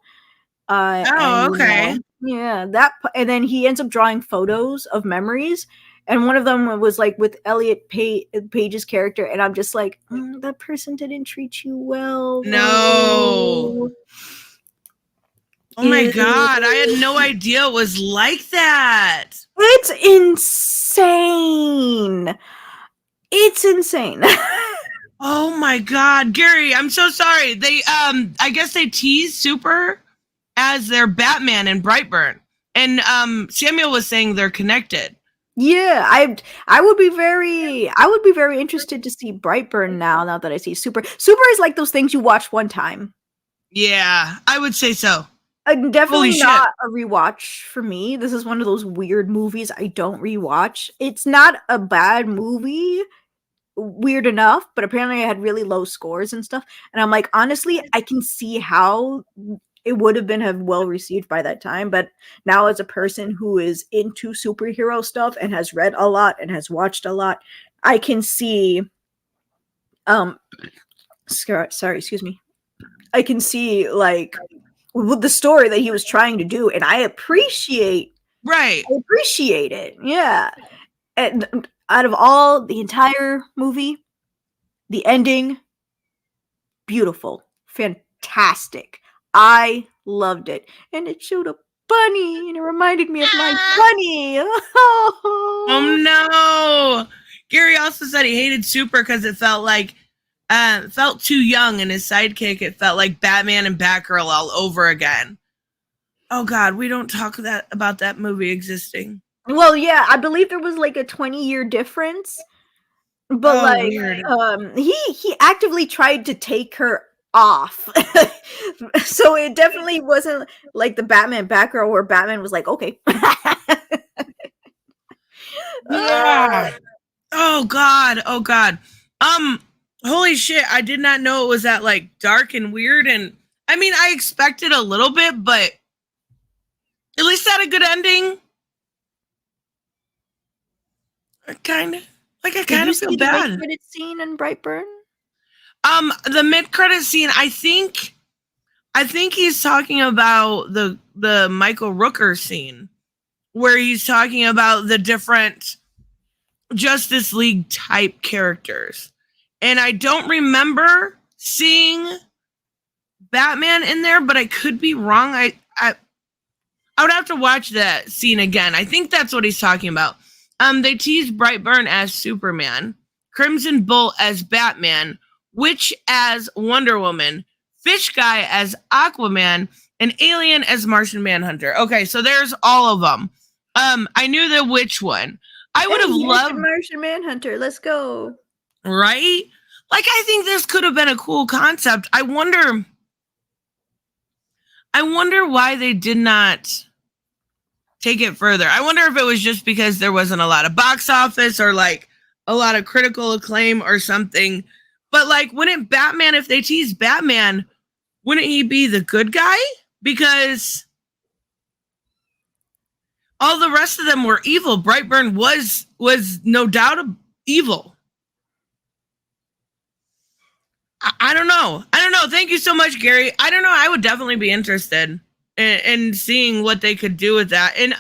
Okay. And then he ends up drawing photos of memories, and one of them was like with Elliot Page's character, and I'm just like, that person didn't treat you well. No. Oh my god, I had no idea it was like that. It's insane. Oh my god, Gary, I'm so sorry. They I guess they teased Super as their Batman in Brightburn. And Samuel was saying they're connected. Yeah, I would be very interested to see Brightburn now that I see Super. Super is like those things you watch one time. Yeah, I would say so. Definitely not a rewatch for me. This is one of those weird movies I don't rewatch. It's not a bad movie, weird enough, but apparently I had really low scores and stuff. And I'm like, honestly, I can see how it would have been well received by that time. But now, as a person who is into superhero stuff and has read a lot and has watched a lot, I can see excuse me. I can see like the story that he was trying to do, and I appreciate it. Yeah. And out of the entire movie, the ending, beautiful, fantastic. I loved it. And it showed a bunny, and it reminded me of my bunny. Oh no. Gary also said he hated Super because it felt too young, and his sidekick, it felt like Batman and Batgirl all over again. Oh god, we don't talk about that movie existing. Well, yeah, I believe there was like a 20-year difference. But weird. He actively tried to take her off. So it definitely wasn't like the Batman Batgirl where Batman was like, okay. Yeah. Oh god. Holy shit, I did not know it was that like dark and weird. And I mean, I expected a little bit, but at least had a good ending. I kind of feel bad. The mid-credit scene in Brightburn? The mid-credit scene, I think he's talking about the Michael Rooker scene where he's talking about the different Justice League type characters. And I don't remember seeing Batman in there, but I could be wrong. I would have to watch that scene again. I think that's what he's talking about. They teased Brightburn as Superman, Crimson Bolt as Batman, Witch as Wonder Woman, Fish Guy as Aquaman, and Alien as Martian Manhunter. Okay, so there's all of them. I knew the Witch one. I would have loved Martian Manhunter. Let's go. Right? Like, I think this could have been a cool concept. I wonder why they did not take it further. I wonder if it was just because there wasn't a lot of box office or like a lot of critical acclaim or something. But like, wouldn't Batman, if they teased Batman, wouldn't he be the good guy? Because all the rest of them were evil. Brightburn was no doubt evil. I don't know. Thank you so much, Gary. I don't know. I would definitely be interested in seeing what they could do with that. And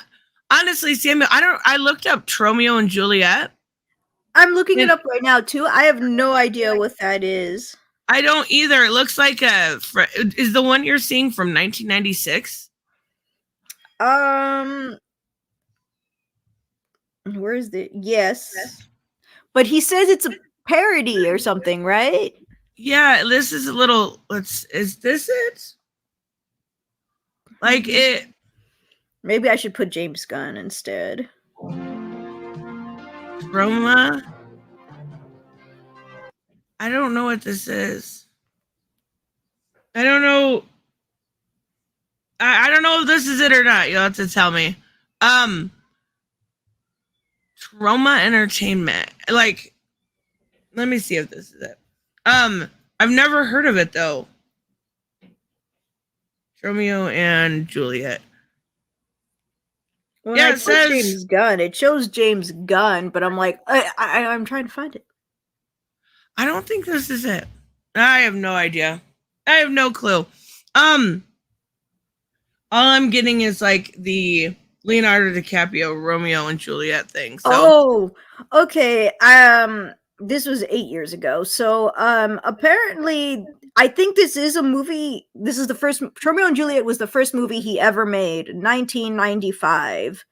honestly, Samuel, I looked up Romeo and Juliet. I'm looking it up right now too. I have no idea what that is. I don't either. It looks like is the one you're seeing from 1996? Where is it? Yes. But he says it's a parody or something, right? Yeah, this is a little. Is this it? Like it. Maybe I should put James Gunn instead. Roma. I don't know what this is. I don't know. I don't know if this is it or not. You'll have to tell me. Trauma Entertainment. Like, let me see if this is it. I've never heard of it though. Romeo and Juliet. When it says James Gunn. It shows James Gunn, but I'm like, I'm trying to find it. I don't think this is it. I have no idea. I have no clue. All I'm getting is like the Leonardo DiCaprio Romeo and Juliet thing. So. Oh, okay. This was 8 years ago. So apparently I think this is a movie. This is the first. Romeo and Juliet was the first movie he ever made, 1995.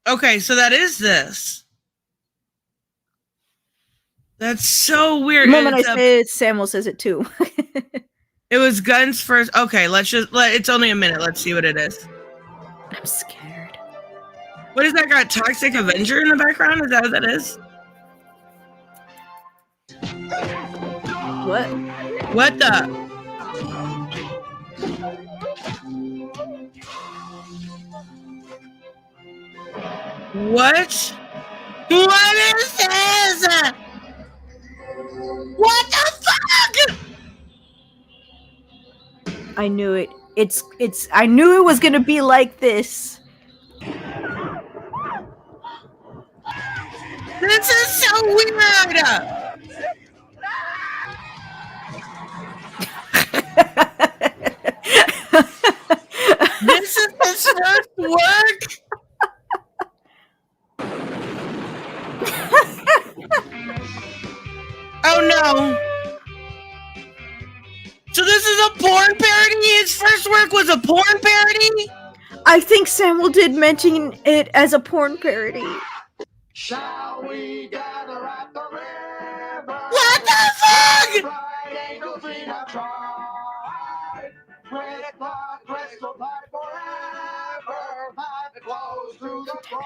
Okay, so that is this. That's so weird. The moment I say it, Samuel says it too. It was Gunn's first. Okay, it's only a minute. Let's see what it is. I'm scared. What is that got? Toxic Avenger in the background? Is that what that is? What? What the? What? What is this? What the fuck? I knew it. I knew it was gonna be like this. This is so weird. This is his first work. Oh no. So this is a porn parody? His first work was a porn parody? I think Samuel did mention it as a porn parody. Shall we gather at the river? What the fuck?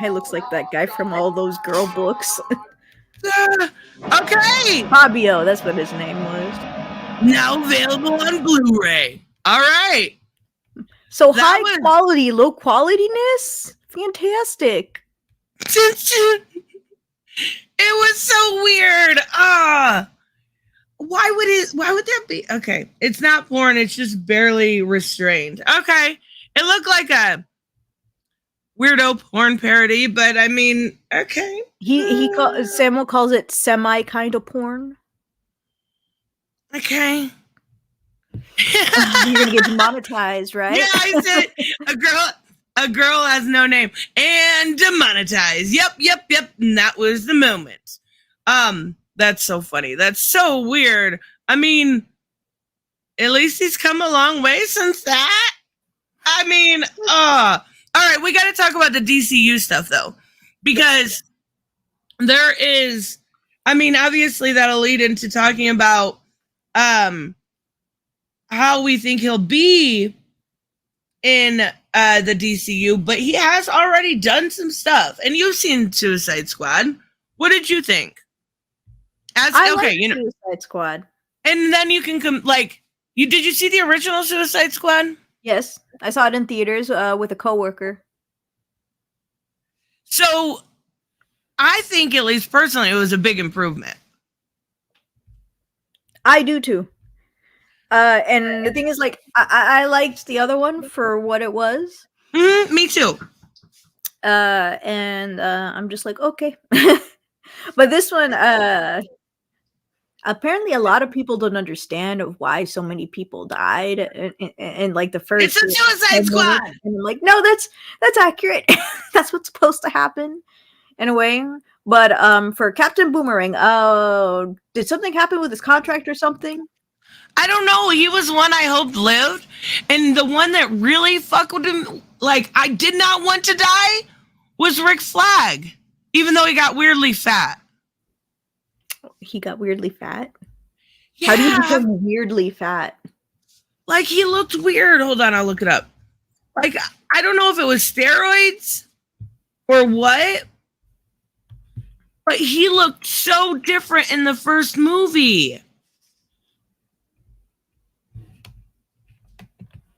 Guy looks like that guy from all those girl books. Okay. Fabio, that's what his name was. Now available on Blu-ray. All right. So high quality, low qualityness? Fantastic. It was so weird. Why would that be? Okay. It's not porn, it's just barely restrained. Okay. It looked like a weirdo porn parody, but I mean, okay. Samuel calls it semi kind of porn. Okay. You're gonna get demonetized, right? Yeah, I said a girl has no name and demonetized. Yep. And that was the moment. That's so funny. That's so weird. I mean, at least he's come a long way since that. I mean, all right, we got to talk about the DCU stuff though, because there is, I mean, obviously that'll lead into talking about how we think he'll be in the DCU, but he has already done some stuff, and you've seen Suicide Squad. What did you think? Suicide Squad, and then you can did you see the original Suicide Squad? Yes, I saw it in theaters with a coworker. So, I think, at least personally, it was a big improvement. I do too. And the thing is, like, I liked the other one for what it was. Me too. And I'm just like, okay. But this one, apparently a lot of people don't understand of why so many people died in like the first. It's a Suicide 10 Squad. minutes. And I'm like, no, that's accurate. That's what's supposed to happen in a way. But for Captain Boomerang, did something happen with his contract or something? I don't know. He was one I hoped lived, and the one that really fucked with him, like I did not want to die, was Rick Flag. Even though he got weirdly fat. He got weirdly fat. Yeah. How do you become weirdly fat? Like he looked weird. Hold on, I'll look it up. Like I don't know if it was steroids or what, but he looked so different in the first movie.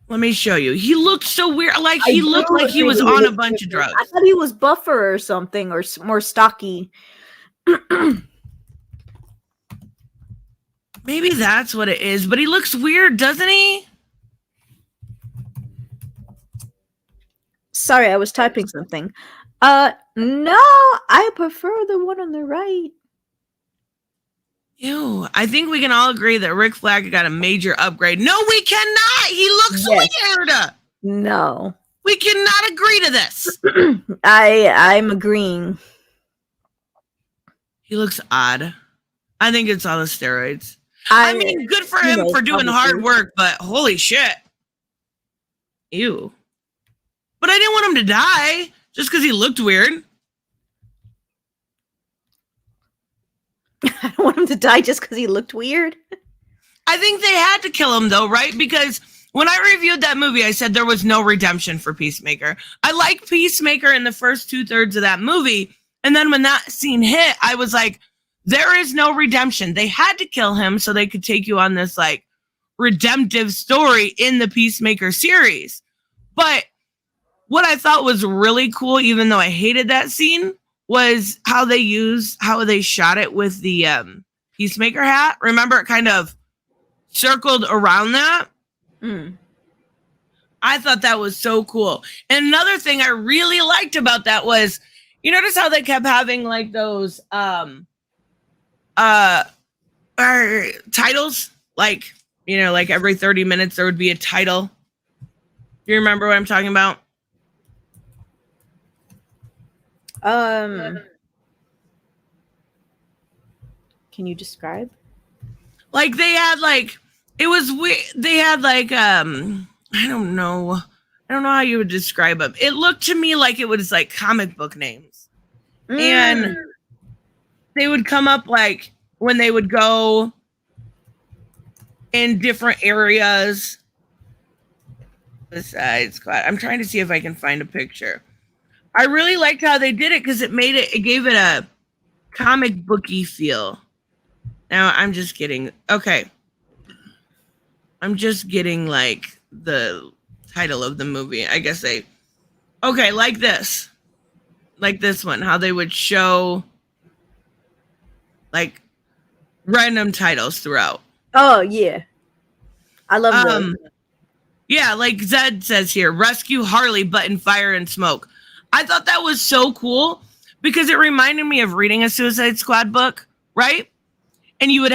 Let me show you. He looked so weird. Like he looked like he was on a bunch of drugs. I thought he was buffer or something, or more stocky. Maybe that's what it is, but he looks weird, doesn't he? Sorry, I was typing something. No, I prefer the one on the right. Ew, I think we can all agree that Rick Flag got a major upgrade. No, we cannot. He looks weird. No. We cannot agree to this. I'm agreeing. He looks odd. I think it's all the steroids. I mean, good for him for doing hard work, but holy shit. Ew. But I didn't want him to die just because he looked weird. I don't want him to die just because he looked weird. I think they had to kill him though, right? Because when I reviewed that movie, I said there was no redemption for Peacemaker. I like Peacemaker in the first 2/3 of that movie. And then when that scene hit, I was like, there is no redemption. They had to kill him so they could take you on this like redemptive story in the Peacemaker series. But what I thought was really cool, even though I hated that scene, was how they shot it with the Peacemaker hat. Remember, it kind of circled around that. I thought that was so cool. And another thing I really liked about that was, you notice how they kept having like those titles, like, you know, like every 30 minutes there would be a title. Do you remember what I'm talking about? Can you describe? Like they had like, it was weird. They had like, I don't know how you would describe them. It looked to me like it was like comic book names. And they would come up like when they would go in different areas. Besides, I'm trying to see if I can find a picture. I really liked how they did it because it gave it a comic booky feel. Now I'm just getting like the title of the movie. I guess like this one, how they would show like random titles throughout. Oh yeah, I love those. Yeah, like Zed says here, rescue Harley, button, fire, and smoke. I thought that was so cool because it reminded me of reading a Suicide Squad book, right? And you would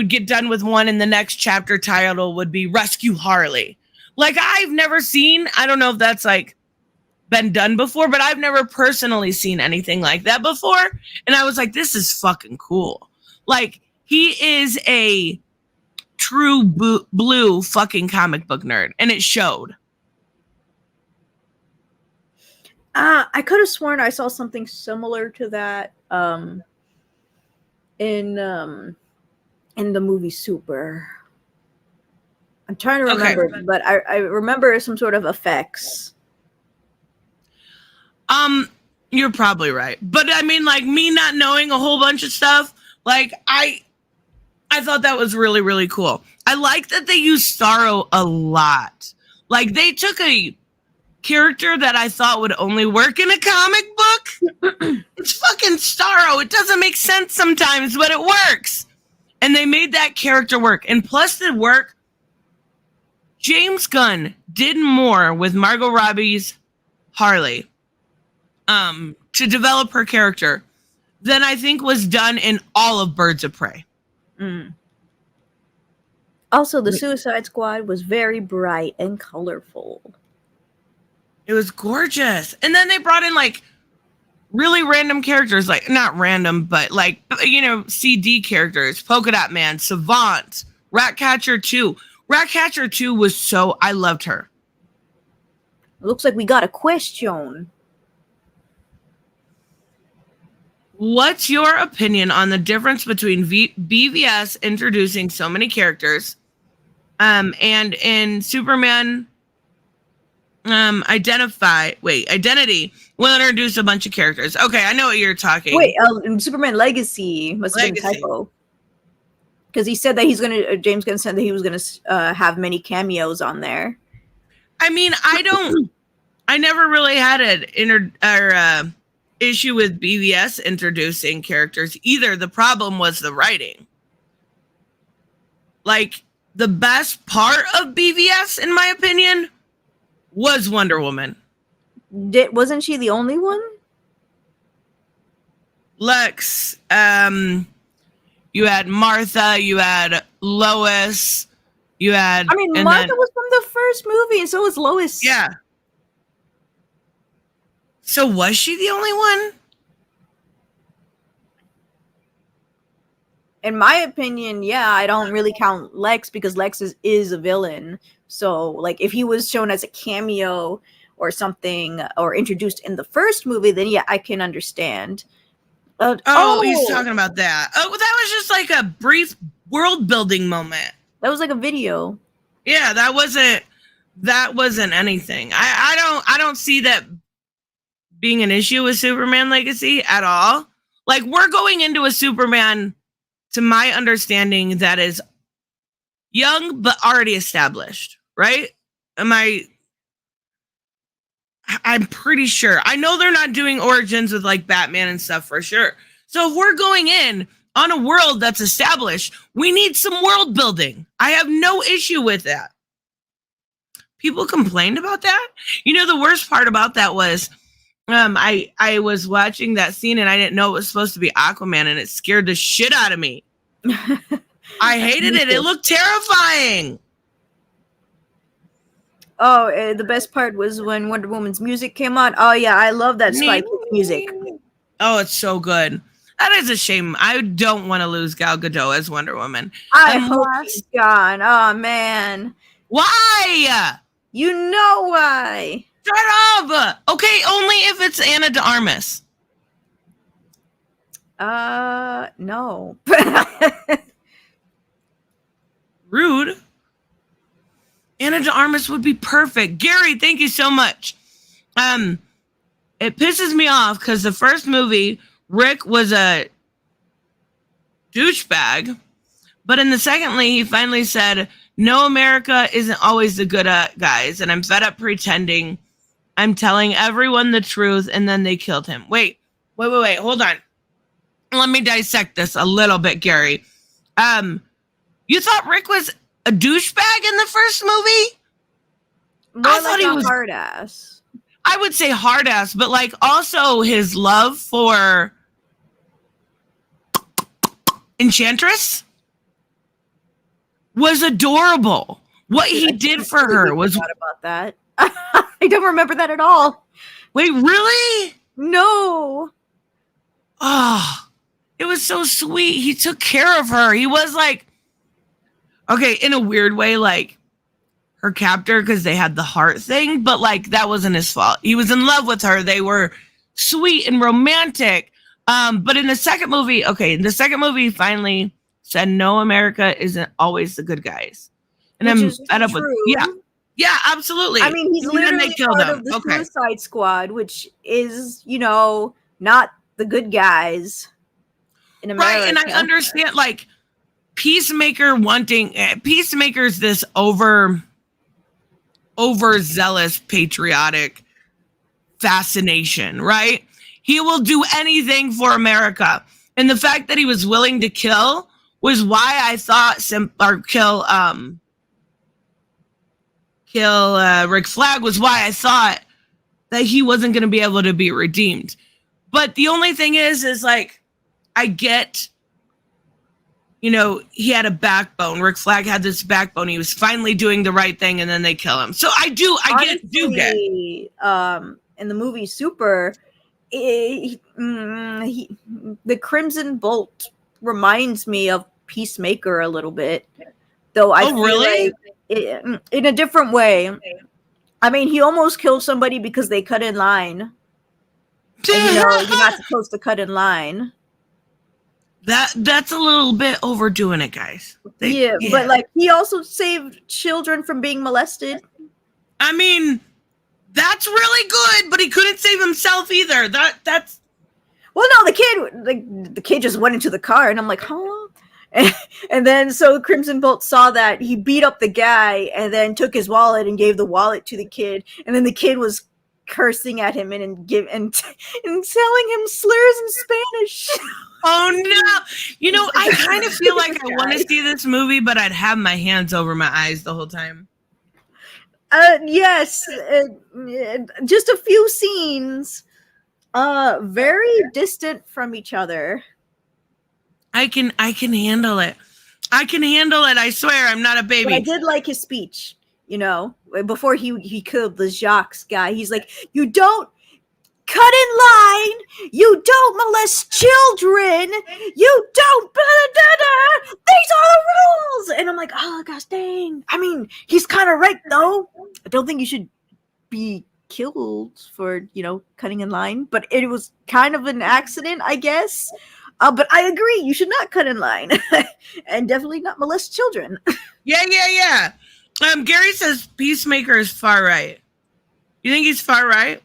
get done with one and the next chapter title would be Rescue Harley. Like I've never seen, I don't know if that's like been done before, but I've never personally seen anything like that before. And I was like, this is fucking cool. Like he is a true blue fucking comic book nerd, and it showed. I could have sworn I saw something similar to that in the movie Super. I'm trying to remember, but I remember some sort of effects. You're probably right, but I mean, like me not knowing a whole bunch of stuff, like I thought that was really, really cool. I like that they used Starro a lot. Like they took a character that I thought would only work in a comic book. It's fucking Starro. It doesn't make sense sometimes, but it works. And they made that character work. And plus the work, James Gunn did more with Margot Robbie's Harley to develop her character than I think was done in all of Birds of Prey. Also, the Suicide Squad was very bright and colorful. It was gorgeous. And then they brought in like really random characters, like not random, but like, you know, CD characters, Polka Dot Man, Savant, Ratcatcher 2. Ratcatcher 2 was so, I loved her. Looks like we got a question. What's your opinion on the difference between BVS introducing so many characters and in Superman Identity will introduce a bunch of characters? Okay, I know what you're talking. Wait, in Superman Legacy must have been a typo. Because he said that James Gunn said that he was going to have many cameos on there. I mean, I never really had an issue with BVS introducing characters either. The problem was the writing. Like, the best part of BVS, in my opinion, was Wonder Woman. Wasn't she the only one? Lex, you had Martha, you had Lois, you had... I mean, Martha was from the first movie, and so was Lois. Yeah. So was she the only one? In my opinion, yeah, I don't really count Lex because Lex is a villain. So, like, if he was shown as a cameo or something or introduced in the first movie, then yeah, I can understand. He's talking about that. Oh, that was just like a brief world building moment. That was like a video. Yeah, that wasn't anything. I don't see that being an issue with Superman Legacy at all. Like, we're going into a Superman, to my understanding, that is young but already established, right? I'm pretty sure. I know they're not doing origins with like Batman and stuff for sure. So if we're going in on a world that's established, we need some world building. I have no issue with that. People complained about that. You know, the worst part about that was I was watching that scene and I didn't know it was supposed to be Aquaman, and it scared the shit out of me. I hated it. It looked terrifying. Oh, the best part was when Wonder Woman's music came on. Oh yeah, I love that Spike music. Oh, it's so good. That is a shame. I don't want to lose Gal Gadot as Wonder Woman. I hope she's gone. Oh man. Why? You know why. Shut up. Okay, only if it's Ana de Armas. No. Rude. Ana de Armas would be perfect. Gary, thank you so much. It pisses me off because the first movie, Rick was a douchebag, but in the secondly, he finally said, "No, America isn't always the good guys, and I'm fed up pretending. I'm telling everyone the truth," and then they killed him. Wait, hold on. Let me dissect this a little bit, Gary. You thought Rick was a douchebag in the first movie? I thought he was hard ass. I would say hard ass, but like also his love for Enchantress was adorable. What he did for her was... about that. I don't remember that at all. Wait, really? No. Oh, it was so sweet. He took care of her. He was like, okay, in a weird way, like her captor, because they had the heart thing, but like that wasn't his fault. He was in love with her. They were sweet and romantic. But in the second movie, finally said, "No, America isn't always the good guys," and I'm fed up with. Yeah, absolutely. I mean, he's literally part of the Suicide Squad, which is, you know, not the good guys in America. Right, and I understand, like, Peacemaker's this overzealous patriotic fascination, right? He will do anything for America. And the fact that he was willing to kill was why I thought kill Rick Flag was why I thought that he wasn't going to be able to be redeemed. But the only thing is like, I get, he had a backbone. Rick Flag had this backbone. He was finally doing the right thing, and then they kill him. So I do get. In the movie Super, the Crimson Bolt reminds me of Peacemaker a little bit, though. I feel really? Like in a different way. I mean, he almost killed somebody because they cut in line. And, you're not supposed to cut in line. That's a little bit overdoing it, guys. Yeah, but like he also saved children from being molested. I mean, that's really good, but he couldn't save himself either. That's well, no, the kid just went into the car, and I'm like, huh? And then so Crimson Bolt saw that, he beat up the guy, and then took his wallet and gave the wallet to the kid, and then the kid was cursing at him and telling him slurs in Spanish. Oh no! I kind of feel like I want to see this movie, but I'd have my hands over my eyes the whole time. Yes, just a few scenes, very distant from each other. I can handle it. I can handle it. I swear, I'm not a baby. But I did like his speech. Before he killed the Jacques guy, he's like, "You don't cut in line. You don't molest children. You don't. These are the rules." And I'm like, oh gosh, dang. I mean, he's kind of right though. I don't think you should be killed for cutting in line, but it was kind of an accident, I guess. But I agree, you should not cut in line, and definitely not molest children. Yeah. Gary says Peacemaker is far right. You think he's far right?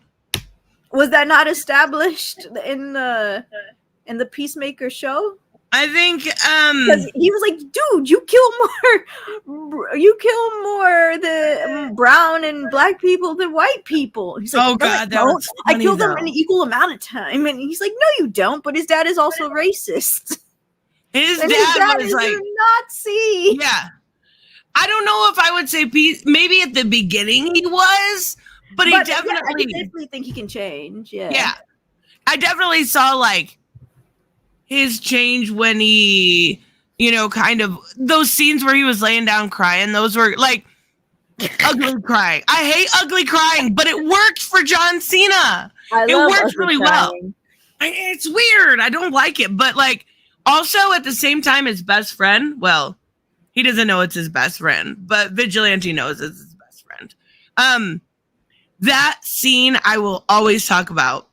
Was that not established in the Peacemaker show? I think because he was like, dude, you kill more the brown and black people than white people. He's like, oh god, I kill them in an equal amount of time. And he's like, no, you don't. But his dad is also racist. His dad is like a Nazi. Yeah. I don't know if I would say maybe at the beginning he was, but he definitely. Yeah, I definitely think he can change. Yeah. Yeah. I definitely saw like his change when he, kind of those scenes where he was laying down crying. Those were like ugly crying. I hate ugly crying, but it worked for John Cena. It worked really well. It's weird. I don't like it, but like also at the same time, his best friend. Well, he doesn't know it's his best friend, but Vigilante knows it's his best friend. That scene I will always talk about.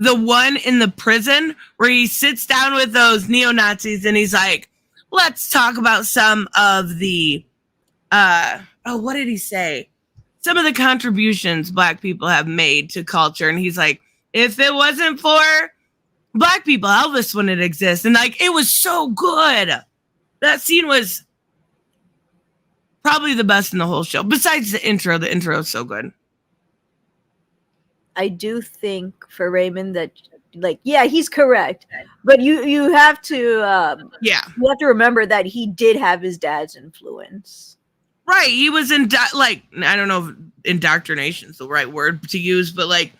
The one in the prison where he sits down with those neo-Nazis and he's like, let's talk about some of the, what did he say? Some of the contributions Black people have made to culture. And he's like, if it wasn't for Black people, Elvis wouldn't exist. And like, it was so good. That scene was probably the best in the whole show. Besides the intro is so good. I do think for Raymond that, like, yeah, he's correct, but you have to you have to remember that he did have his dad's influence. Right, he was I don't know if indoctrination is the right word to use, but like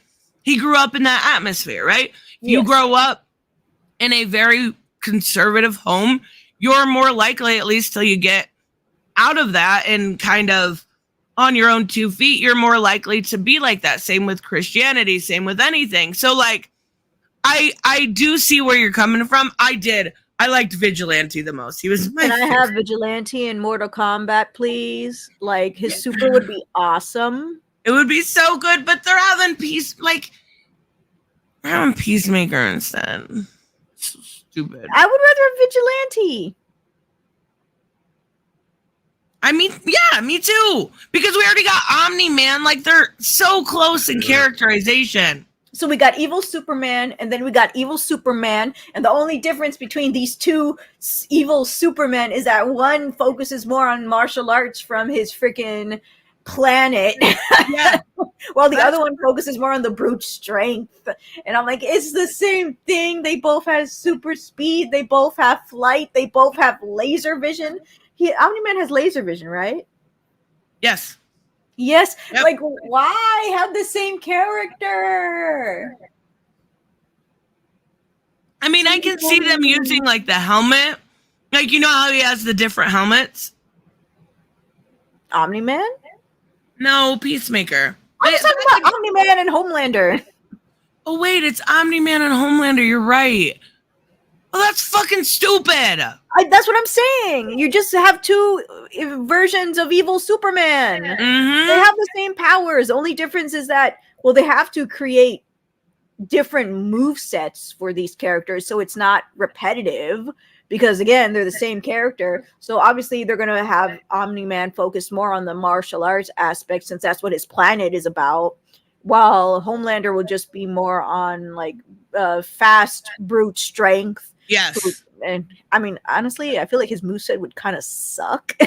he grew up in that atmosphere, right? If you grow up in a very conservative home, you're more likely, at least till you get out of that and kind of on your own 2 feet, you're more likely to be like that. Same with Christianity, same with anything. So like, I do see where you're coming from. I liked Vigilante the most. He was my favorite. Can I have Vigilante in Mortal Kombat, please? Like, his super would be awesome. It would be so good, but they're having Peacemaker instead. It's so stupid. I would rather have Vigilante. I mean, yeah, me too. Because we already got Omni-Man. Like, they're so close in characterization. So we got evil Superman, and then we got evil Superman. And the only difference between these two evil Supermen is that one focuses more on martial arts from his freaking planet. Yeah. While the other one focuses more on the brute strength. And I'm like, it's the same thing. They both have super speed. They both have flight. They both have laser vision. Omni-Man has laser vision, right? Yes. Yes. Yep. Like, why have the same character? I mean, I can see them using like the helmet. Like, you know how he has the different helmets? Omni-Man? No, Peacemaker. I was talking about Omni-Man and Homelander. Oh, wait, it's Omni-Man and Homelander. You're right. Well, that's fucking stupid. That's what I'm saying. You just have two versions of evil Superman. Mm-hmm. They have the same powers. The only difference is that, well, they have to create different move sets for these characters so it's not repetitive because, again, they're the same character. So obviously they're going to have Omni-Man focus more on the martial arts aspect since that's what his planet is about, while Homelander will just be more on like fast brute strength. Yes. And I mean, honestly, I feel like his moveset would kind of suck.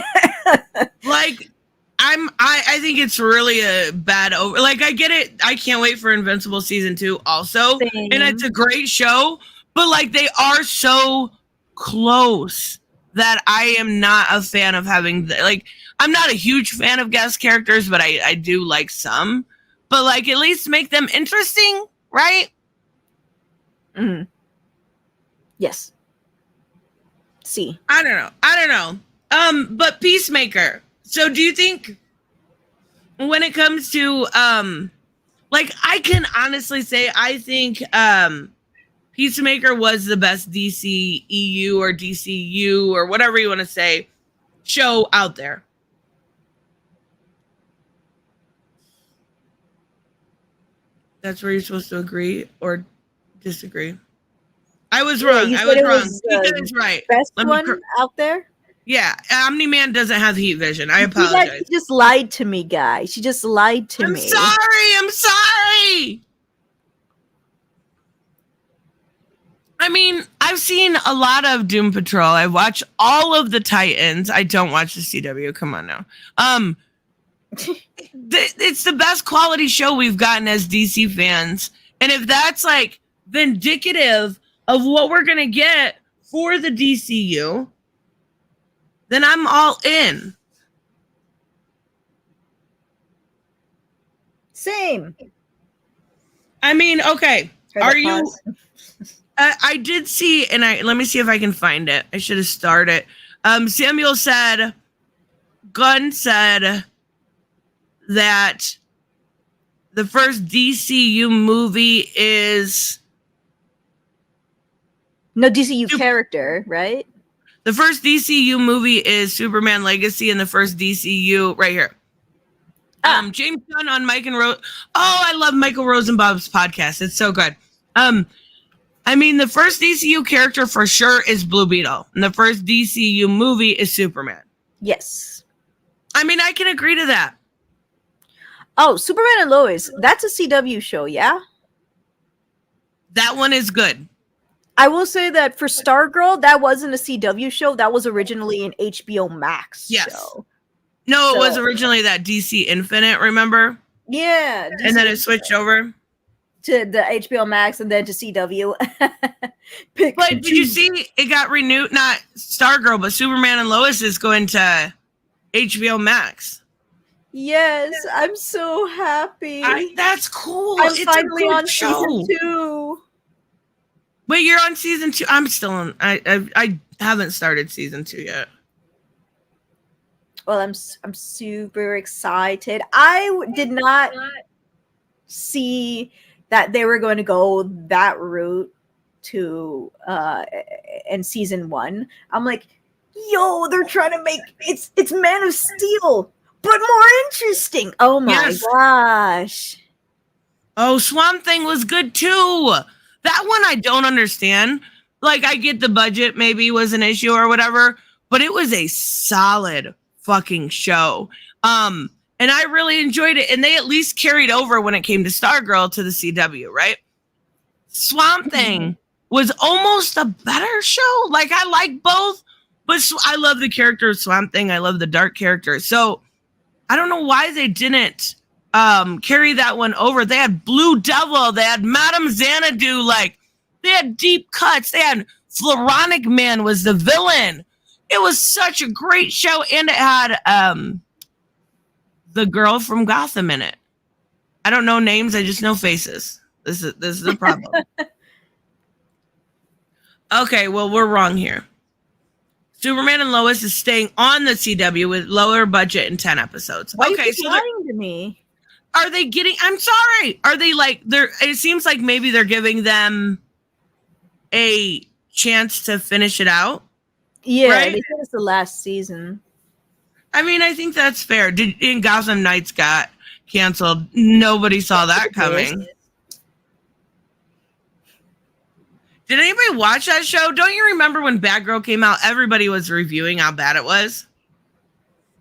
Like, I think it's really a bad over. Like, I get it. I can't wait for Invincible season 2 also. Same. And it's a great show, but like they are so close that I am not a fan of having like, I'm not a huge fan of guest characters, but I do like some, but like at least make them interesting, right? Mm-hmm. Yes. See. I don't know. But Peacemaker. So do you think when it comes to like I can honestly say I think Peacemaker was the best DCEU or DCU or whatever you want to say show out there. That's where you're supposed to agree or disagree. I was wrong. I was wrong. He is right. Best one out there? Yeah, Omni-Man doesn't have heat vision. I apologize. She just lied to me, guys. She just lied to me. I'm sorry. I mean, I've seen a lot of Doom Patrol. I watch all of the Titans. I don't watch the CW. Come on now. It's the best quality show we've gotten as DC fans. And if that's like vindicative of what we're going to get for the DCU, then I'm all in. Same. I mean, okay. Are you... I did see, and let me see if I can find it. I should have started. Samuel said, Gunn said that the first DCU movie is... No, DCU character, right? The first DCU movie is Superman Legacy, and the first DCU right here. James Gunn on Mike and Rose. Oh, I love Michael Rosenbaum's podcast. It's so good. I mean, the first DCU character for sure is Blue Beetle, and the first DCU movie is Superman. Yes. I mean, I can agree to that. Oh, Superman and Lois. That's a CW show, yeah? That one is good. I will say that for Stargirl, that wasn't a CW show. That was originally an HBO Max show. No, it was originally that DC Infinite, remember? Yeah. DC and then it switched over to the HBO Max and then to CW. But did you see it got renewed? Not Stargirl, but Superman and Lois is going to HBO Max. Yes, I'm so happy. That's cool. I'm it's finally on show. season 2. Wait, you're on season 2? I'm still on. I haven't started season 2 yet. Well, I'm super excited. I did not see that they were going to go that route to in season 1. I'm like, yo, they're trying to make it's Man of Steel, but more interesting. Oh my gosh. Oh, Swamp Thing was good too. That one I don't understand. Like, I get the budget maybe was an issue or whatever, but it was a solid fucking show. And I really enjoyed it. And they at least carried over when it came to Stargirl to the CW, right? Swamp Thing was almost a better show. Like, I like both, but I love the character of Swamp Thing. I love the dark character. So I don't know why they didn't carry that one over. They had Blue Devil. They had Madame Xanadu. Like, they had deep cuts. They had Floronic Man was the villain. It was such a great show, and it had the girl from Gotham in it. I don't know names. I just know faces. This is a problem. Okay, well, we're wrong here. Superman and Lois is staying on the CW with lower budget in 10 episodes. Why Okay, are you so lying to me? are they getting, I'm sorry, are they like, it seems like maybe they're giving them a chance to finish it out. Yeah, right? they said it's the last season. I mean, I think that's fair. And Gotham Knights got canceled. Nobody saw that coming. Did anybody watch that show? Don't you remember when Batgirl came out? Everybody was reviewing how bad it was.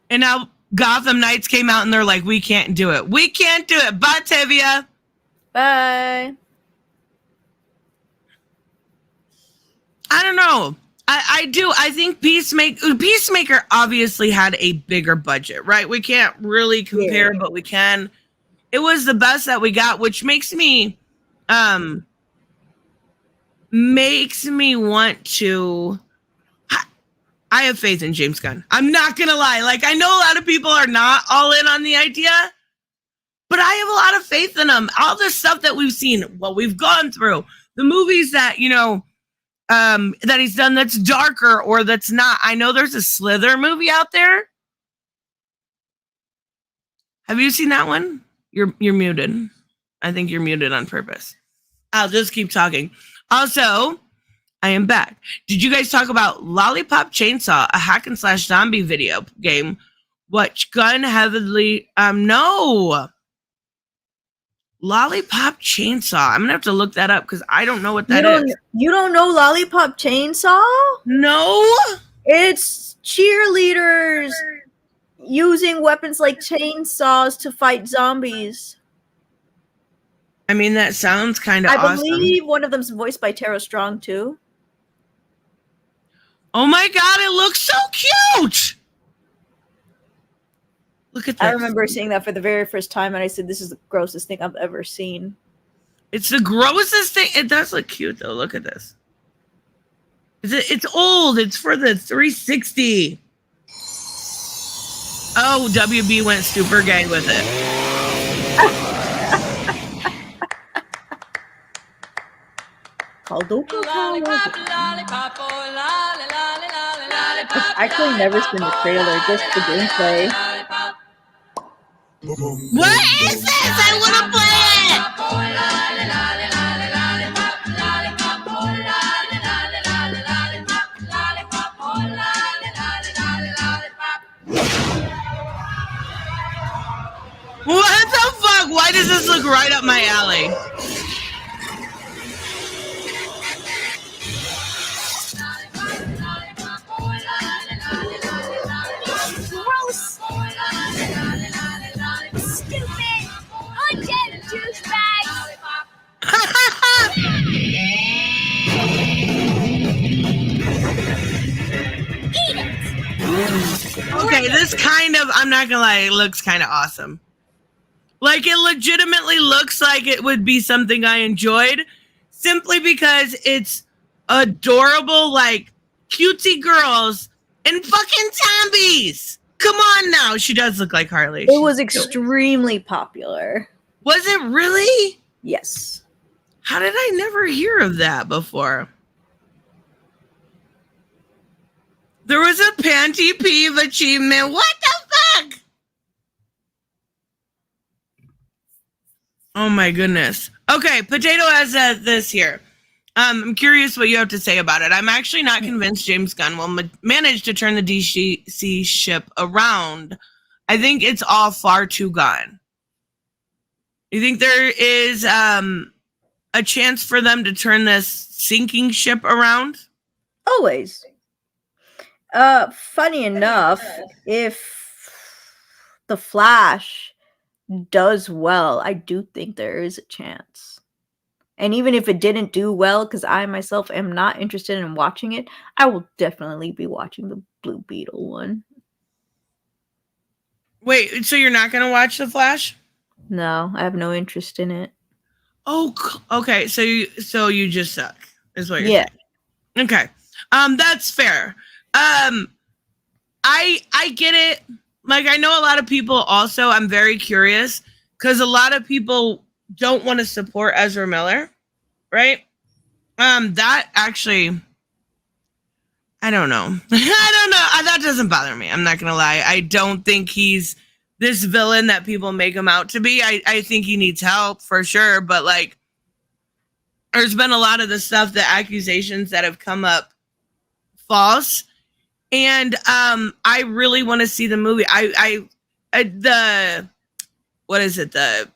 And now Gotham Knights came out and they're like, we can't do it. We can't do it. Bye, Tavia. Bye. I don't know. I do. I think Peacemaker obviously had a bigger budget, right? We can't really compare, but we can. It was the best that we got, which makes me want to. I have faith in James Gunn. I'm not gonna lie. Like, I know a lot of people are not all in on the idea, but I have a lot of faith in him. All the stuff that we've seen, what we've gone through, the movies that that he's done that's darker or that's not. I know there's a Slither movie out there. Have you seen that one? You're muted. I think you're muted on purpose. I'll just keep talking. Also, I am back. Did you guys talk about Lollipop Chainsaw, a hack and slash zombie video game, which Gunn heavily no. Lollipop Chainsaw. I'm gonna have to look that up because I don't know what that is. You don't know Lollipop Chainsaw? No. It's cheerleaders using weapons like chainsaws to fight zombies. I mean, that sounds kind of awesome. I believe one of them's voiced by Tara Strong too. Oh my god, it looks so cute! Look at this. I remember seeing that for the very first time, and I said, "This is the grossest thing I've ever seen." It's the grossest thing. It does look cute though. Look at this. It's old. It's for the 360. Oh, WB went super gay with it. I've actually never seen the trailer, just the gameplay. What is this? I want to play it. What the fuck? Why does this look right up my alley? Gross! Stupid! Undead douchebags! Eat it! Okay, this kind of, I'm not gonna lie, it looks kind of awesome. Like, it legitimately looks like it would be something I enjoyed simply because it's adorable, like, cutesy girls and fucking zombies. Come on now. She does look like Harley. It was extremely popular. Was it really? Yes. How did I never hear of that before? There was a panty peeve achievement. What the fuck? Oh my goodness. Okay, Potato has this here. I'm curious what you have to say about it. I'm actually not convinced James Gunn will manage to turn the DC ship around. I think it's all far too gone. You think there is a chance for them to turn this sinking ship around? Always. Funny enough, if The Flash does well, I do think there is a chance. And even if it didn't do well, because I myself am not interested in watching it, I will definitely be watching the Blue Beetle one. Wait, so you're not going to watch The Flash? No, I have no interest in it. Oh, okay. So you just suck, is what you're saying. Okay. That's fair. I get it. Like, I know a lot of people also, I'm very curious, because a lot of people don't want to support Ezra Miller, right? That actually I don't know. I don't know. That doesn't bother me. I'm not gonna lie. I don't think he's this villain that people make him out to be. I think he needs help for sure, but like, there's been a lot of the stuff, the accusations that have come up false, and I really want to see the movie. The what is it? The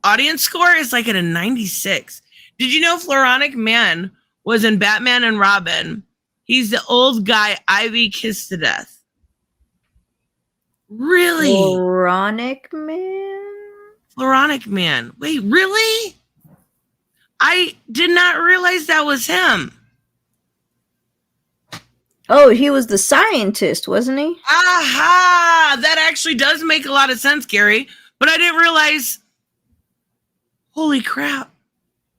audience score is like at a 96. Did you know Floronic Man was in Batman and Robin? He's the old guy Ivy kissed to death. Really? Floronic Man? Floronic Man. Wait, really? I did not realize that was him. Oh, he was the scientist, wasn't he? Aha! That actually does make a lot of sense, Gary. But I didn't realize. Holy crap.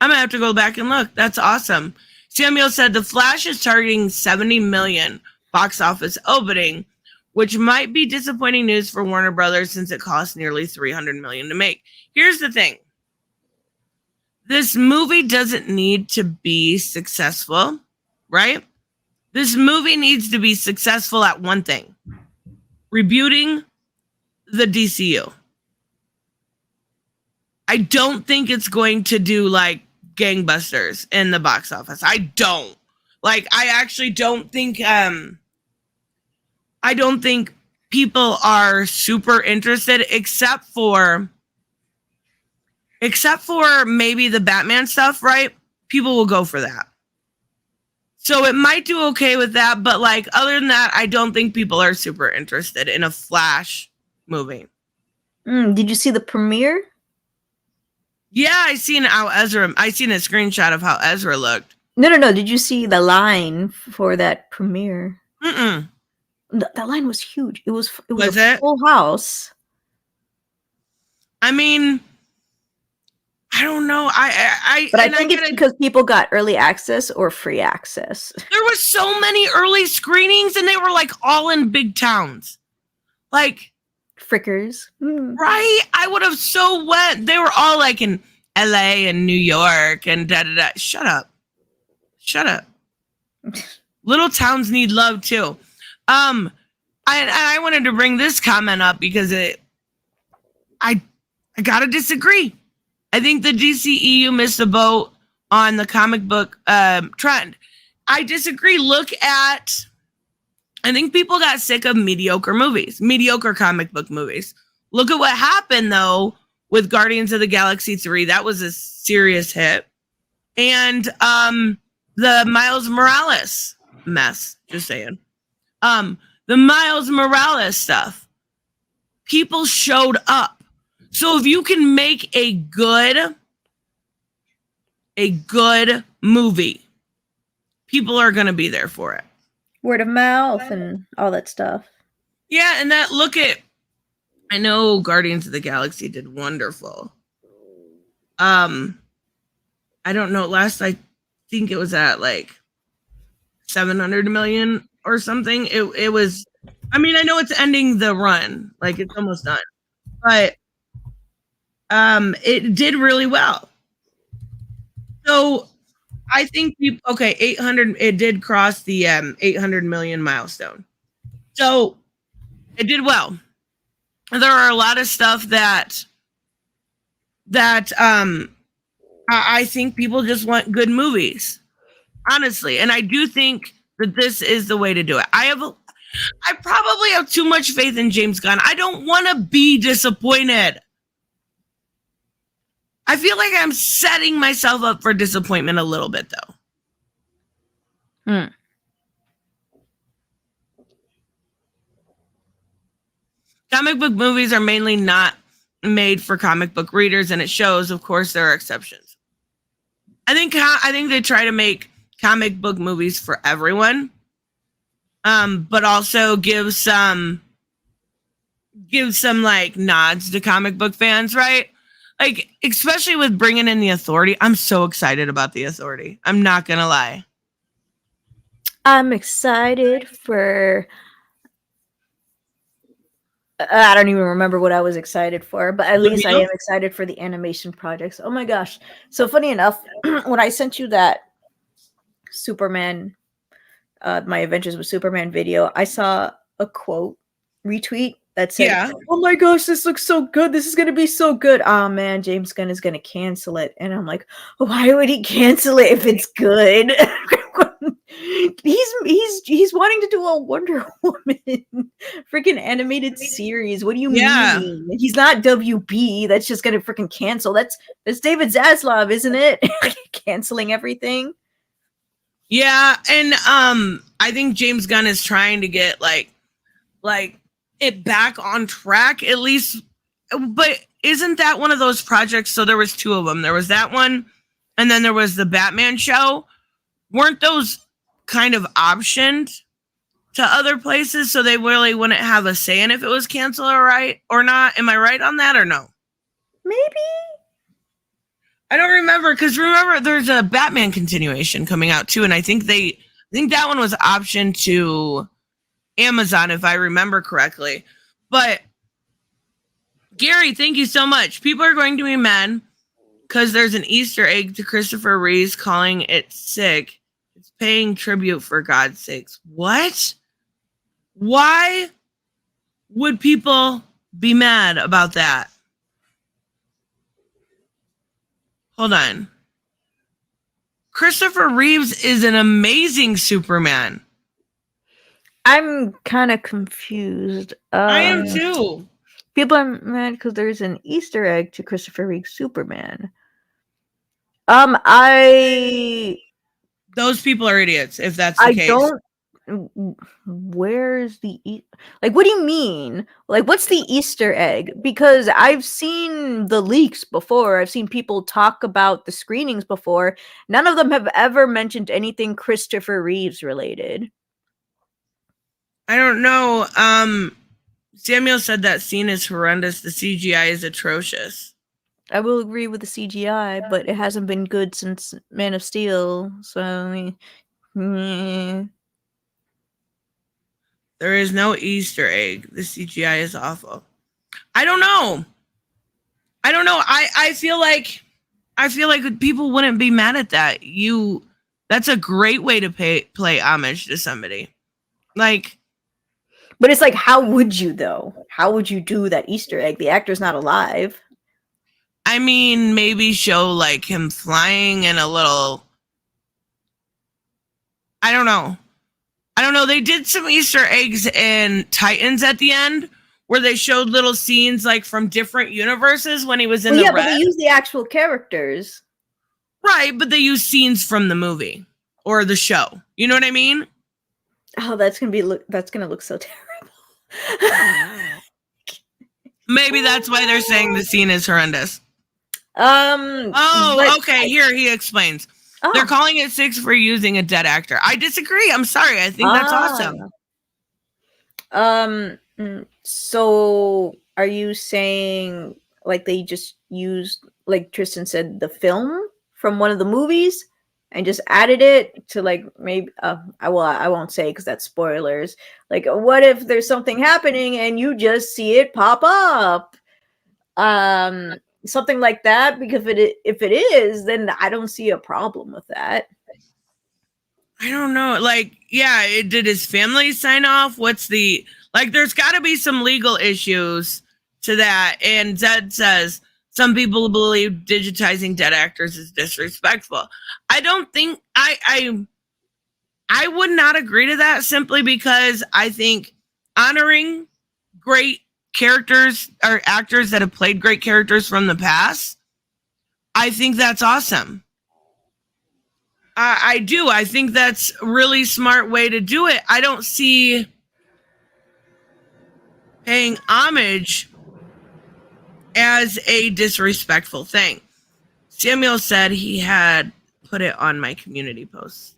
I'm going to have to go back and look. That's awesome. Samuel said The Flash is targeting 70 million box office opening, which might be disappointing news for Warner Brothers since it costs nearly 300 million to make. Here's the thing. This movie doesn't need to be successful, right? This movie needs to be successful at one thing: rebooting the DCU. I don't think it's going to do like gangbusters in the box office. I don't. Like, I actually don't think I don't think people are super interested except for maybe the Batman stuff, right? People will go for that. So it might do okay with that, but like other than that, I don't think people are super interested in a Flash movie. Did you see the premiere? Yeah, I seen a screenshot of how Ezra looked. No. Did you see the line for that premiere? Mm-mm. That line was huge. It was Was a it? full house. I mean, I don't know. But I think it's because people got early access or free access. There were so many early screenings, and they were like all in big towns. Like, Frickers. right? I would have so went. They were all like in LA and New York and da-da-da. Shut up. Little towns need love too. I wanted to bring this comment up because I gotta disagree. I think the DCEU missed the boat on the comic book trend. I disagree. I think people got sick of mediocre comic book movies. Look at what happened, though, with Guardians of the Galaxy 3. That was a serious hit. And the Miles Morales mess, just saying. The Miles Morales stuff. People showed up. So if you can make a good movie, people are going to be there for it. Word of mouth and all that stuff. Yeah, and I know Guardians of the Galaxy did wonderful. I don't know, I think it was at like 700 million or something. It was, I mean, I know it's ending the run, like it's almost done, but it did really well. So I think 800, it did cross the 800 million milestone. So it did well. There are a lot of stuff that I think people just want good movies, honestly. And I do think that this is the way to do it. I probably have too much faith in James Gunn. I don't want to be disappointed. I feel like I'm setting myself up for disappointment a little bit, though. Comic book movies are mainly not made for comic book readers, and it shows. Of course, there are exceptions. I think they try to make comic book movies for everyone, but also give some like nods to comic book fans, right? Like, especially with bringing in the Authority. I'm so excited about the Authority. I'm not going to lie. I'm excited for... I don't even remember what I was excited for, but at least I am excited for the animation projects. Oh my gosh. So funny enough, when I sent you that Superman my Adventures with Superman video, I saw a quote retweet that said, Yeah. "Oh my gosh, this looks so good. This is gonna be so good. Oh man, James Gunn is gonna cancel it." And I'm like, why would he cancel it if it's good? he's wanting to do a Wonder Woman freaking animated series. What do you Yeah. mean? He's not WB. That's just gonna freaking cancel. That's David Zaslav, isn't it? Canceling everything. Yeah, and I think James Gunn is trying to get like it back on track at least. But isn't that one of those projects? So there was two of them. There was that one, and then there was the Batman show. Weren't those kind of optioned to other places, so they really wouldn't have a say in if it was canceled or not? Am I right on that or no? Maybe. I don't remember, because remember there's a Batman continuation coming out too, and I think that one was optioned to Amazon if I remember correctly. But Gary, thank you so much. People are going to be mad because there's an Easter egg to Christopher Reeves calling it sick. It's paying tribute, for God's sakes. What? Why would people be mad about that? Hold on. Christopher Reeves is an amazing Superman. I'm kind of confused. I am too. People are mad because there's an Easter egg to Christopher Reeve's Superman. Those people are idiots, if that's the I case. don't. Where's the like? What do you mean? Like, what's the Easter egg? Because I've seen the leaks before. I've seen people talk about the screenings before. None of them have ever mentioned anything Christopher Reeves related. I don't know. Samuel said that scene is horrendous. The CGI is atrocious. I will agree with the CGI, but it hasn't been good since Man of Steel. So, There is no Easter egg. The CGI is awful. I don't know. I feel like people wouldn't be mad at that. That's a great way to play homage to somebody. Like, but it's like, how would you though? How would you do that Easter egg? The actor's not alive. I mean, maybe show like him flying and a little. I don't know. They did some Easter eggs in Titans at the end where they showed little scenes like from different universes when he was in the but red. they use the actual characters. Right, but they use scenes from the movie or the show. You know what I mean? Oh, that's gonna look so terrible. Maybe that's why they're saying the scene is horrendous. Okay. Here he explains. Oh. They're calling it 6 for using a dead actor. I disagree. I'm sorry. I think that's awesome. So are you saying like they just used, like Tristan said, the film from one of the movies and just added it to like maybe I won't say because that's spoilers. Like, what if there's something happening and you just see it pop up? Something like that, because if it is, then I don't see a problem with that. I don't know. Like, yeah, did his family sign off? What's the, like, there's got to be some legal issues to that. And Zed says some people believe digitizing dead actors is disrespectful. I don't think I would not agree to that, simply because I think honoring great characters or actors that have played great characters from the past, I think that's awesome. I do. I think that's a really smart way to do it. I don't see paying homage as a disrespectful thing. Samuel said he had put it on my community post.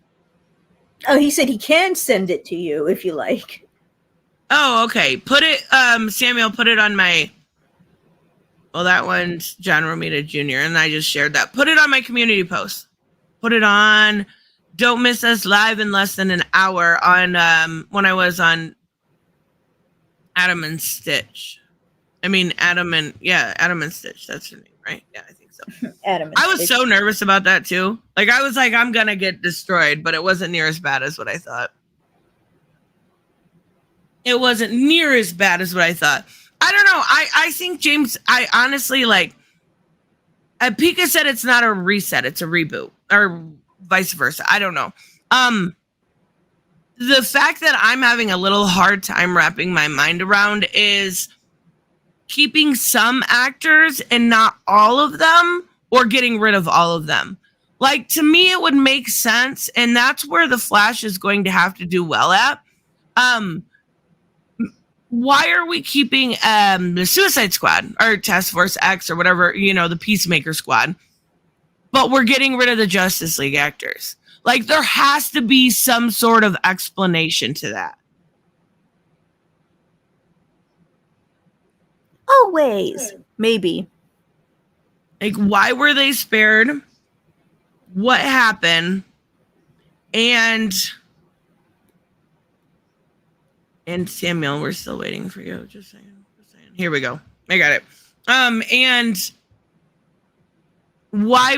Oh, he said he can send it to you if you like. Oh, okay. Put it, Samuel, put it on my, well, that one's John Romita Jr., and I just shared that. Put it on my community post. Put it on. Don't miss us live in less than an hour on, when I was on Adam and Stitch. Adam and Stitch. That's her name, right? Yeah, I think so. Adam and I was Stitch. so nervous about that too. Like, I was like, I'm gonna get destroyed, but it wasn't near as bad as what I thought. it wasn't near as bad as what I thought. I don't know. I think James, I honestly like, Pika said it's not a reset, it's a reboot, or vice versa. I don't know. The fact that I'm having a little hard time wrapping my mind around is keeping some actors and not all of them, or getting rid of all of them. Like, to me, it would make sense, and that's where the Flash is going to have to do well at. Why are we keeping the Suicide Squad or Task Force X or whatever, the Peacemaker Squad, but we're getting rid of the Justice League actors? Like, there has to be some sort of explanation to that. Always. Maybe. Like, why were they spared? What happened? And Samuel, we're still waiting for you. Just saying. Here we go. I got it. And why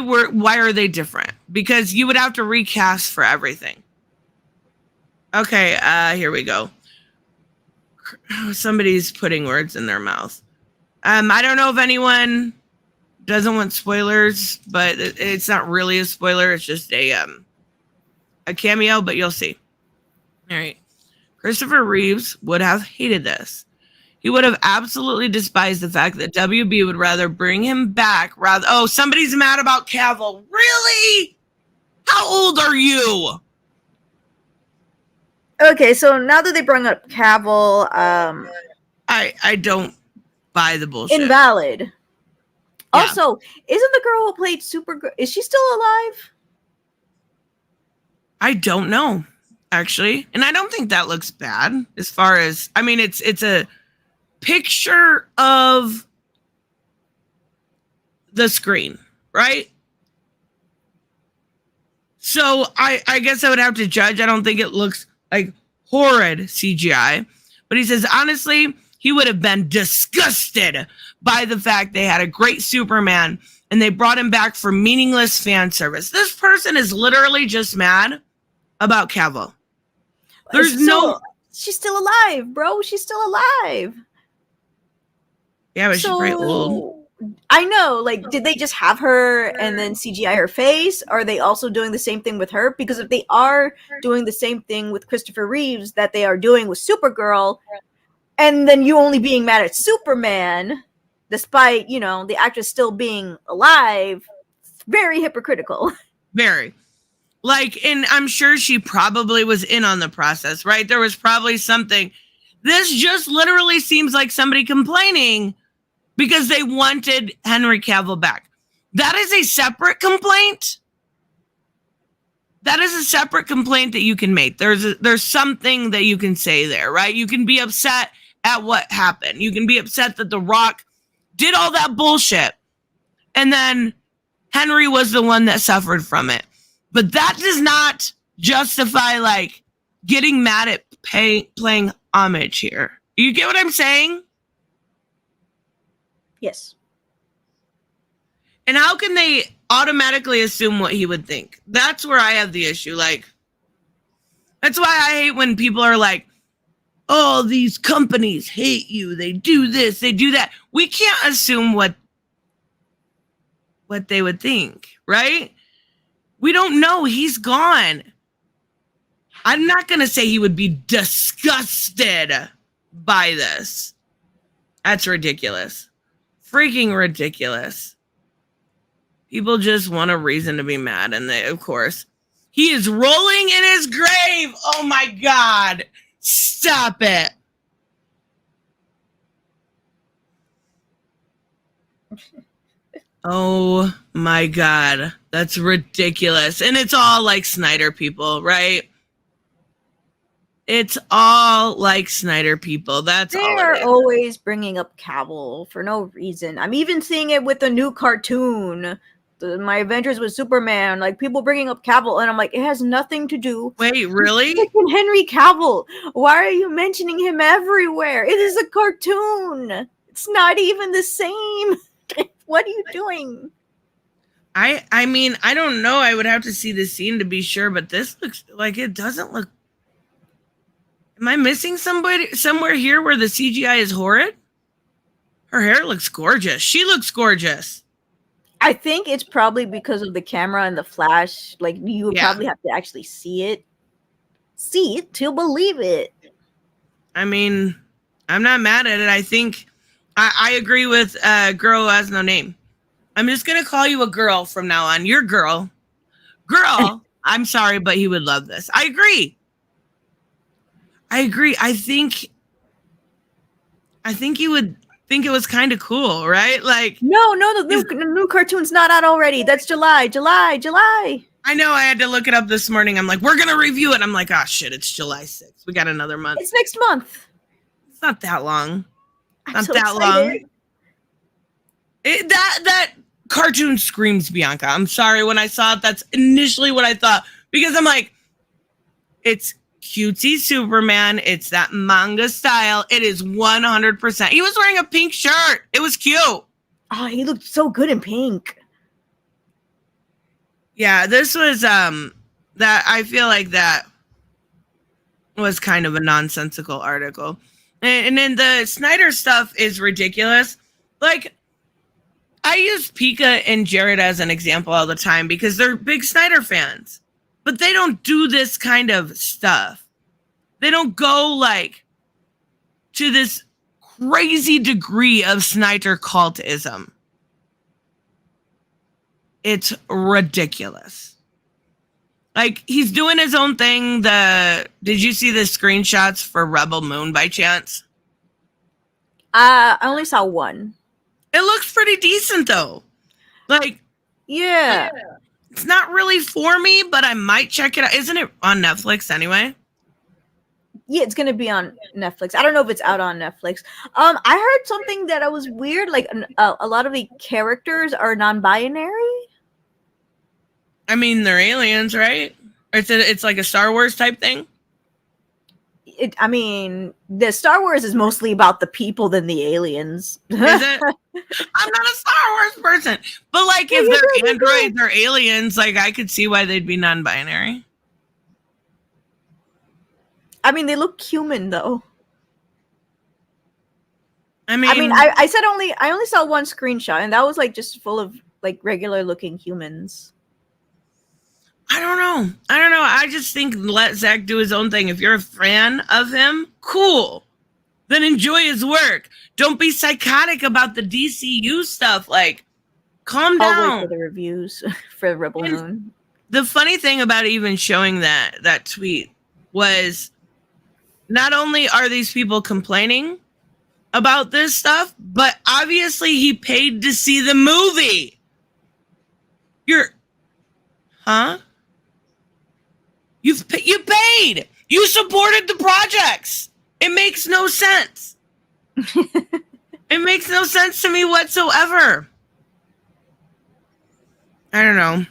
are they different? Because you would have to recast for everything. Okay, here we go. Somebody's putting words in their mouth. I don't know if anyone doesn't want spoilers, but it's not really a spoiler. It's just a cameo, but you'll see. All right. Christopher Reeves would have hated this. He would have absolutely despised the fact that WB would rather bring him back rather. Oh, somebody's mad about Cavill. Really? How old are you? Okay, so now that they brought up Cavill, I don't buy the bullshit. invalid. Yeah. Also, isn't the girl who played Supergirl, is she still alive? I don't know, actually. And I don't think that looks bad as far as, I mean, it's a picture of the screen, right? So I guess I would have to judge. I don't think it looks like horrid CGI. But he says, honestly, he would have been disgusted by the fact they had a great Superman and they brought him back for meaningless fan service. This person is literally just mad about Cavill. There's She's still alive, bro. She's still alive. Yeah, but she's very old. I know. Like, did they just have her and then CGI her face? Are they also doing the same thing with her? Because if they are doing the same thing with Christopher Reeves that they are doing with Supergirl, and then you only being mad at Superman, despite, the actress still being alive, it's very hypocritical. Very. Like, and I'm sure she probably was in on the process, right? There was probably something. This just literally seems like somebody complaining because they wanted Henry Cavill back. That is a separate complaint. That is a separate complaint that you can make. There's something that you can say there, right? You can be upset at what happened. You can be upset that The Rock did all that bullshit. And then Henry was the one that suffered from it. But that does not justify, like, getting mad at playing homage here. You get what I'm saying? Yes. And how can they automatically assume what he would think? That's where I have the issue. Like, that's why I hate when people are like, oh, these companies hate you. They do this, they do that. We can't assume what they would think, right? We don't know. He's gone. I'm not going to say he would be disgusted by this. That's ridiculous. Freaking ridiculous. People just want a reason to be mad. And they, of course, he is rolling in his grave. Oh my God. Stop it. Oh my God. That's ridiculous. And it's all like Snyder people, right? It's all like Snyder people. That's all. They are always bringing up Cavill for no reason. I'm even seeing it with the new cartoon, My Adventures with Superman. Like, people bringing up Cavill, and I'm like, it has nothing to do. Wait, really? With Henry Cavill. Why are you mentioning him everywhere? It is a cartoon. It's not even the same. What are you doing? I mean, I don't know. I would have to see the scene to be sure, but this looks like it doesn't look. Am I missing somebody somewhere here where the CGI is horrid? Her hair looks gorgeous. She looks gorgeous. I think it's probably because of the camera and the flash. Like you would probably have to actually see it to believe it. I mean, I'm not mad at it. I think I agree with Girl Who Has No Name. I'm just gonna call you a girl from now on. You're girl. I'm sorry, but he would love this. I agree. I think he would think it was kind of cool, right? Like, no, the new cartoon's not out already. That's July. I know. I had to look it up this morning. I'm like, we're gonna review it. I'm like, oh shit, it's July 6th. We got another month. It's next month. It's not that long. I'm so excited. That cartoon screams Bianca. I'm sorry. When I saw it, that's initially what I thought, because I'm like, it's cutesy Superman. It's that manga style. It is 100%. He was wearing a pink shirt. It was cute. Oh, he looked so good in pink. Yeah, this was that I feel like that was kind of a nonsensical article. And then the Snyder stuff is ridiculous. Like, I use Pika and Jared as an example all the time because they're big Snyder fans. But they don't do this kind of stuff. They don't go like to this crazy degree of Snyder cultism. It's ridiculous. Like, he's doing his own thing. Did you see the screenshots for Rebel Moon by chance? I only saw one. It looks pretty decent though. Like, yeah. It's not really for me, but I might check it out. Isn't it on Netflix anyway? Yeah, it's gonna be on Netflix. I don't know if it's out on Netflix. I heard something that was weird. Like a lot of the characters are non-binary. I mean, they're aliens, right? It's like a Star Wars type thing. I mean, the Star Wars is mostly about the people than the aliens. Is it? I'm not a Star Wars person, but like, if they're androids or aliens, like, I could see why they'd be non-binary. I mean, they look human though. I mean, I said I only saw one screenshot, and that was like just full of like regular looking humans. I don't know. I just think let Zach do his own thing. If you're a fan of him, cool. Then enjoy his work. Don't be psychotic about the DCU stuff. Like, calm down. I'll wait for the reviews for Rebel Moon. The funny thing about even showing that tweet was, not only are these people complaining about this stuff, but obviously he paid to see the movie. Huh? You paid. You supported the projects. It makes no sense. It makes no sense to me whatsoever. I don't know.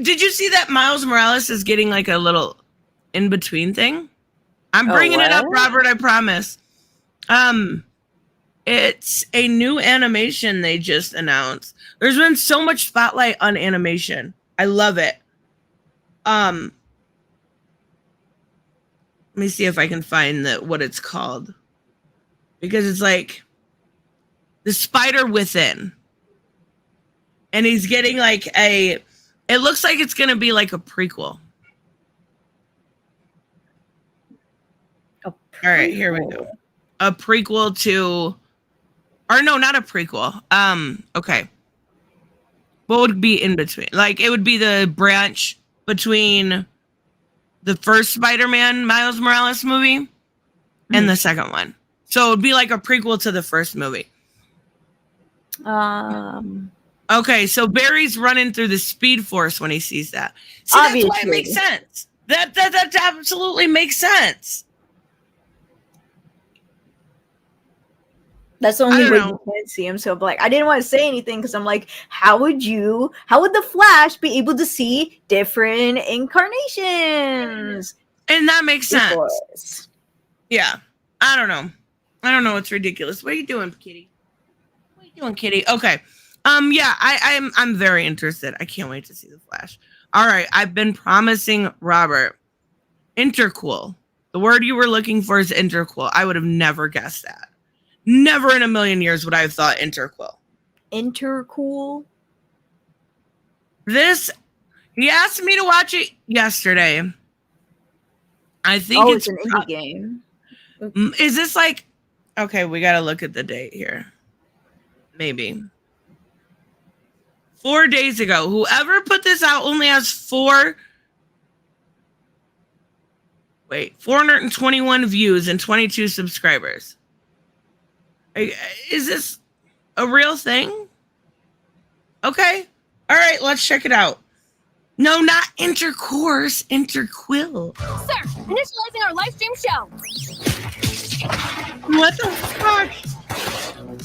Did you see that Miles Morales is getting like a little in between thing? I'm bringing it up, Robert, I promise. It's a new animation they just announced. There's been so much spotlight on animation. I love it. Let me see if I can find what it's called. Because it's like The Spider Within. And he's getting like it looks like it's going to be like a prequel. All right, here we go. A prequel to, or no, not a prequel. Okay. What would be in between? Like, it would be the branch between the first Spider-Man Miles Morales movie and the second one. So it would be like a prequel to the first movie. Okay, so Barry's running through the Speed Force when he sees that. See, obviously. That's why it makes sense. That absolutely makes sense. That's the only way you can see him. So, like, I didn't want to say anything because I'm like, how would the Flash be able to see different incarnations? And that makes sense. Yeah, I don't know. It's ridiculous. What are you doing, Kitty? What are you doing, Kitty? Okay. Yeah, I'm very interested. I can't wait to see the Flash. All right, I've been promising Robert Intercool. The word you were looking for is interquel. I would have never guessed that. Never in a million years would I have thought interquel. Intercool. This, he asked me to watch it yesterday. I think It's an indie game. Is this like, okay, we got to look at the date here. Maybe 4 days ago. Whoever put this out only has 421 views and 22 subscribers. Is this a real thing? Okay. All right, let's check it out. No, not intercourse, interquill. Sir, initializing our live stream show. What the fuck?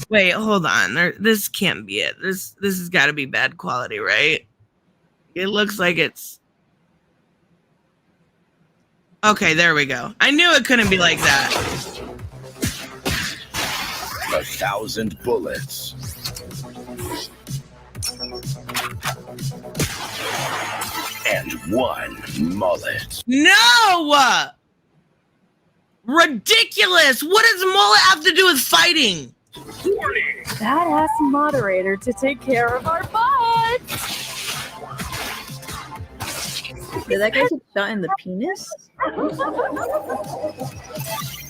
Wait, hold on. This can't be it. This has got to be bad quality, right? It looks like it's... Okay, there we go. I knew it couldn't be like that. 1,000 bullets. And 1 mullet. No! Ridiculous! What does Mullet have to do with fighting? Badass moderator to take care of our butts. Did that guy get shot in the penis?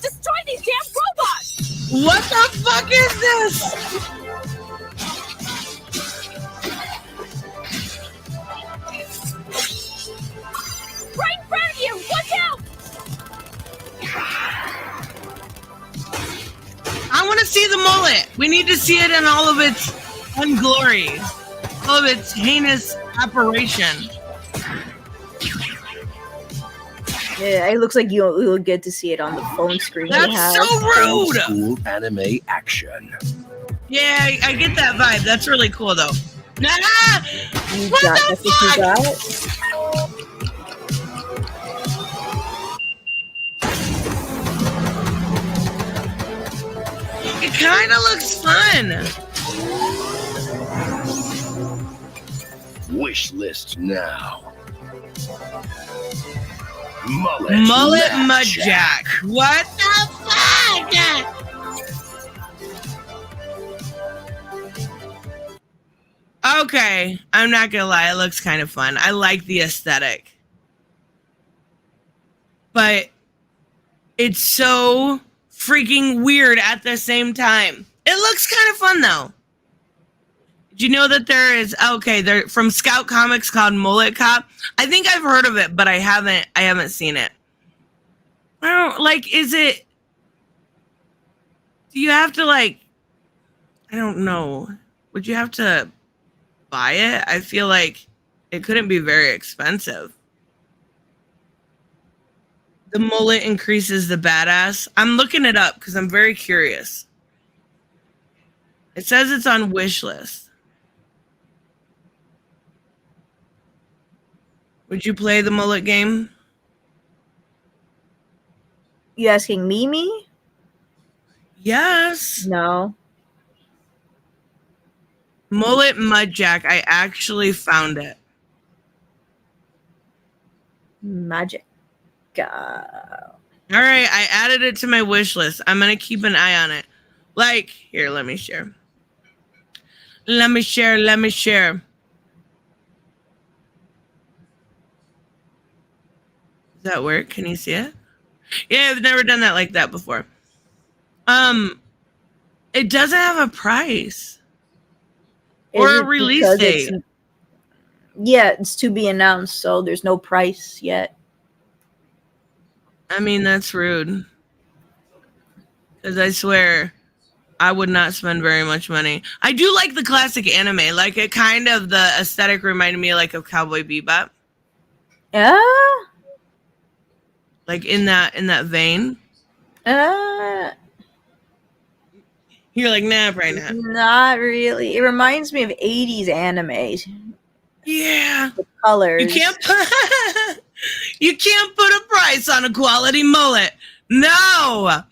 Destroy these damn robots! What the fuck is this? Right in front of you! Watch out! I want to see the mullet. We need to see it in all of its unglory, all of its heinous operation. Yeah, it looks like you'll get to see it on the phone screen. That's so Old rude. school anime action. Yeah, I get that vibe. That's really cool, though. Nah! You What got the that's what you fuck? got. It kind of looks fun. Wish list now. Mullet Mad Jack. What the fuck? Okay, I'm not gonna lie. It looks kind of fun. I like the aesthetic. But it's so freaking weird at the same time. It looks kind of fun, though. Did you know that there is, they're from Scout Comics called Mullet Cop? I think I've heard of it, but I haven't seen it. I don't, like, is it, do you have to, like, I don't know. Would you have to buy it? I feel like it couldn't be very expensive. The mullet increases the badass. I'm looking it up because I'm very curious. It says it's on wish list. Would you play the mullet game? You asking me? Yes. No. Mullet Mad Jack. I actually found it. Magic. All right, I added it to my wish list. I'm gonna keep an eye on it. Like, here, let me share. Let me share. Does that work? Can you see it? Yeah, I've never done that like that before. It doesn't have a price or Is a it release because date. Yeah, it's to be announced, so there's no price yet. I mean, that's rude. Because I swear, I would not spend very much money. I do like the classic anime. Like, it kind of, the aesthetic reminded me like of Cowboy Bebop. Yeah. Like in that vein. You're like, nah, probably not. Not really. It reminds me of 80s anime. Yeah. The colors. You can't put a price on a quality mullet. No.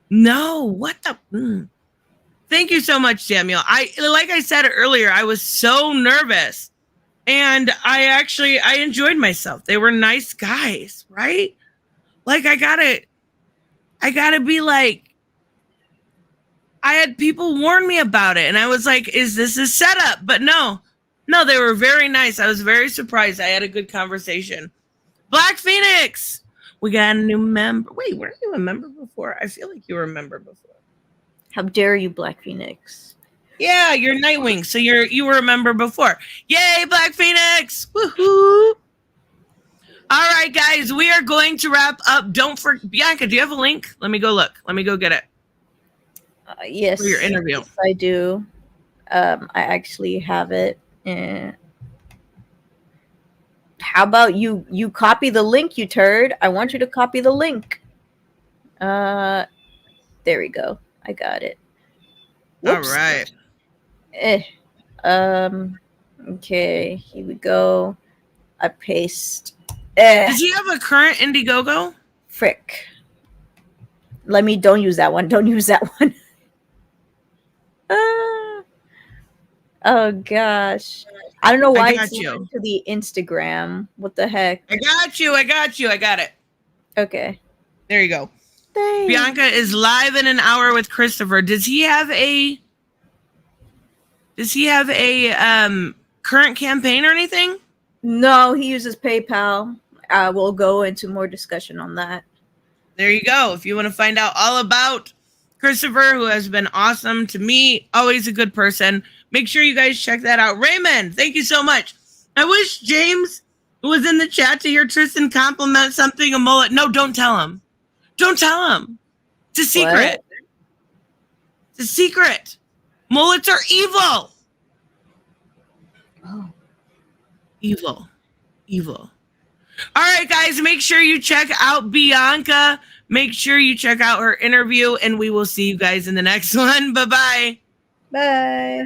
What the? Thank you so much, Samuel. Like I said earlier, I was so nervous, and I enjoyed myself. They were nice guys, right? Like, I gotta I gotta be like, I had people warn me about it, and I was like, is this a setup? But no, they were very nice. I was very surprised. I had a good conversation. Black Phoenix, we got a new member. Wait, weren't you a member before? I feel like you were a member before. How dare you, Black Phoenix? Yeah, you're Nightwing, so you were a member before. Yay, Black Phoenix! Woohoo! All right, guys, we are going to wrap up. Don't forget, Bianca, do you have a link? Let me go look. Let me go get it. Yes. For your interview. Yes, I do. I actually have it. How about you copy the link, you turd? I want you to copy the link. There we go. I got it. Whoops. All right. Okay, here we go. I paste. Does he have a current Indiegogo? Frick. Don't use that one. Don't use that one. Oh gosh. I don't know why it's linked to the Instagram. What the heck? I got you. I got it. Okay. There you go. Thanks. Bianca is live in an hour with Christopher. Does he have a current campaign or anything? No, he uses PayPal. We'll go into more discussion on that. There you go. If you want to find out all about Christopher, who has been awesome to me, always a good person, make sure you guys check that out. Raymond, thank you so much. I wish James was in the chat to hear Tristan compliment something a mullet. No, don't tell him. Don't tell him. It's a secret. What? It's a secret. Mullets are evil. Oh. Evil. All right, guys, make sure you check out Bianca. Make sure you check out her interview, and we will see you guys in the next one. Bye-bye. Bye.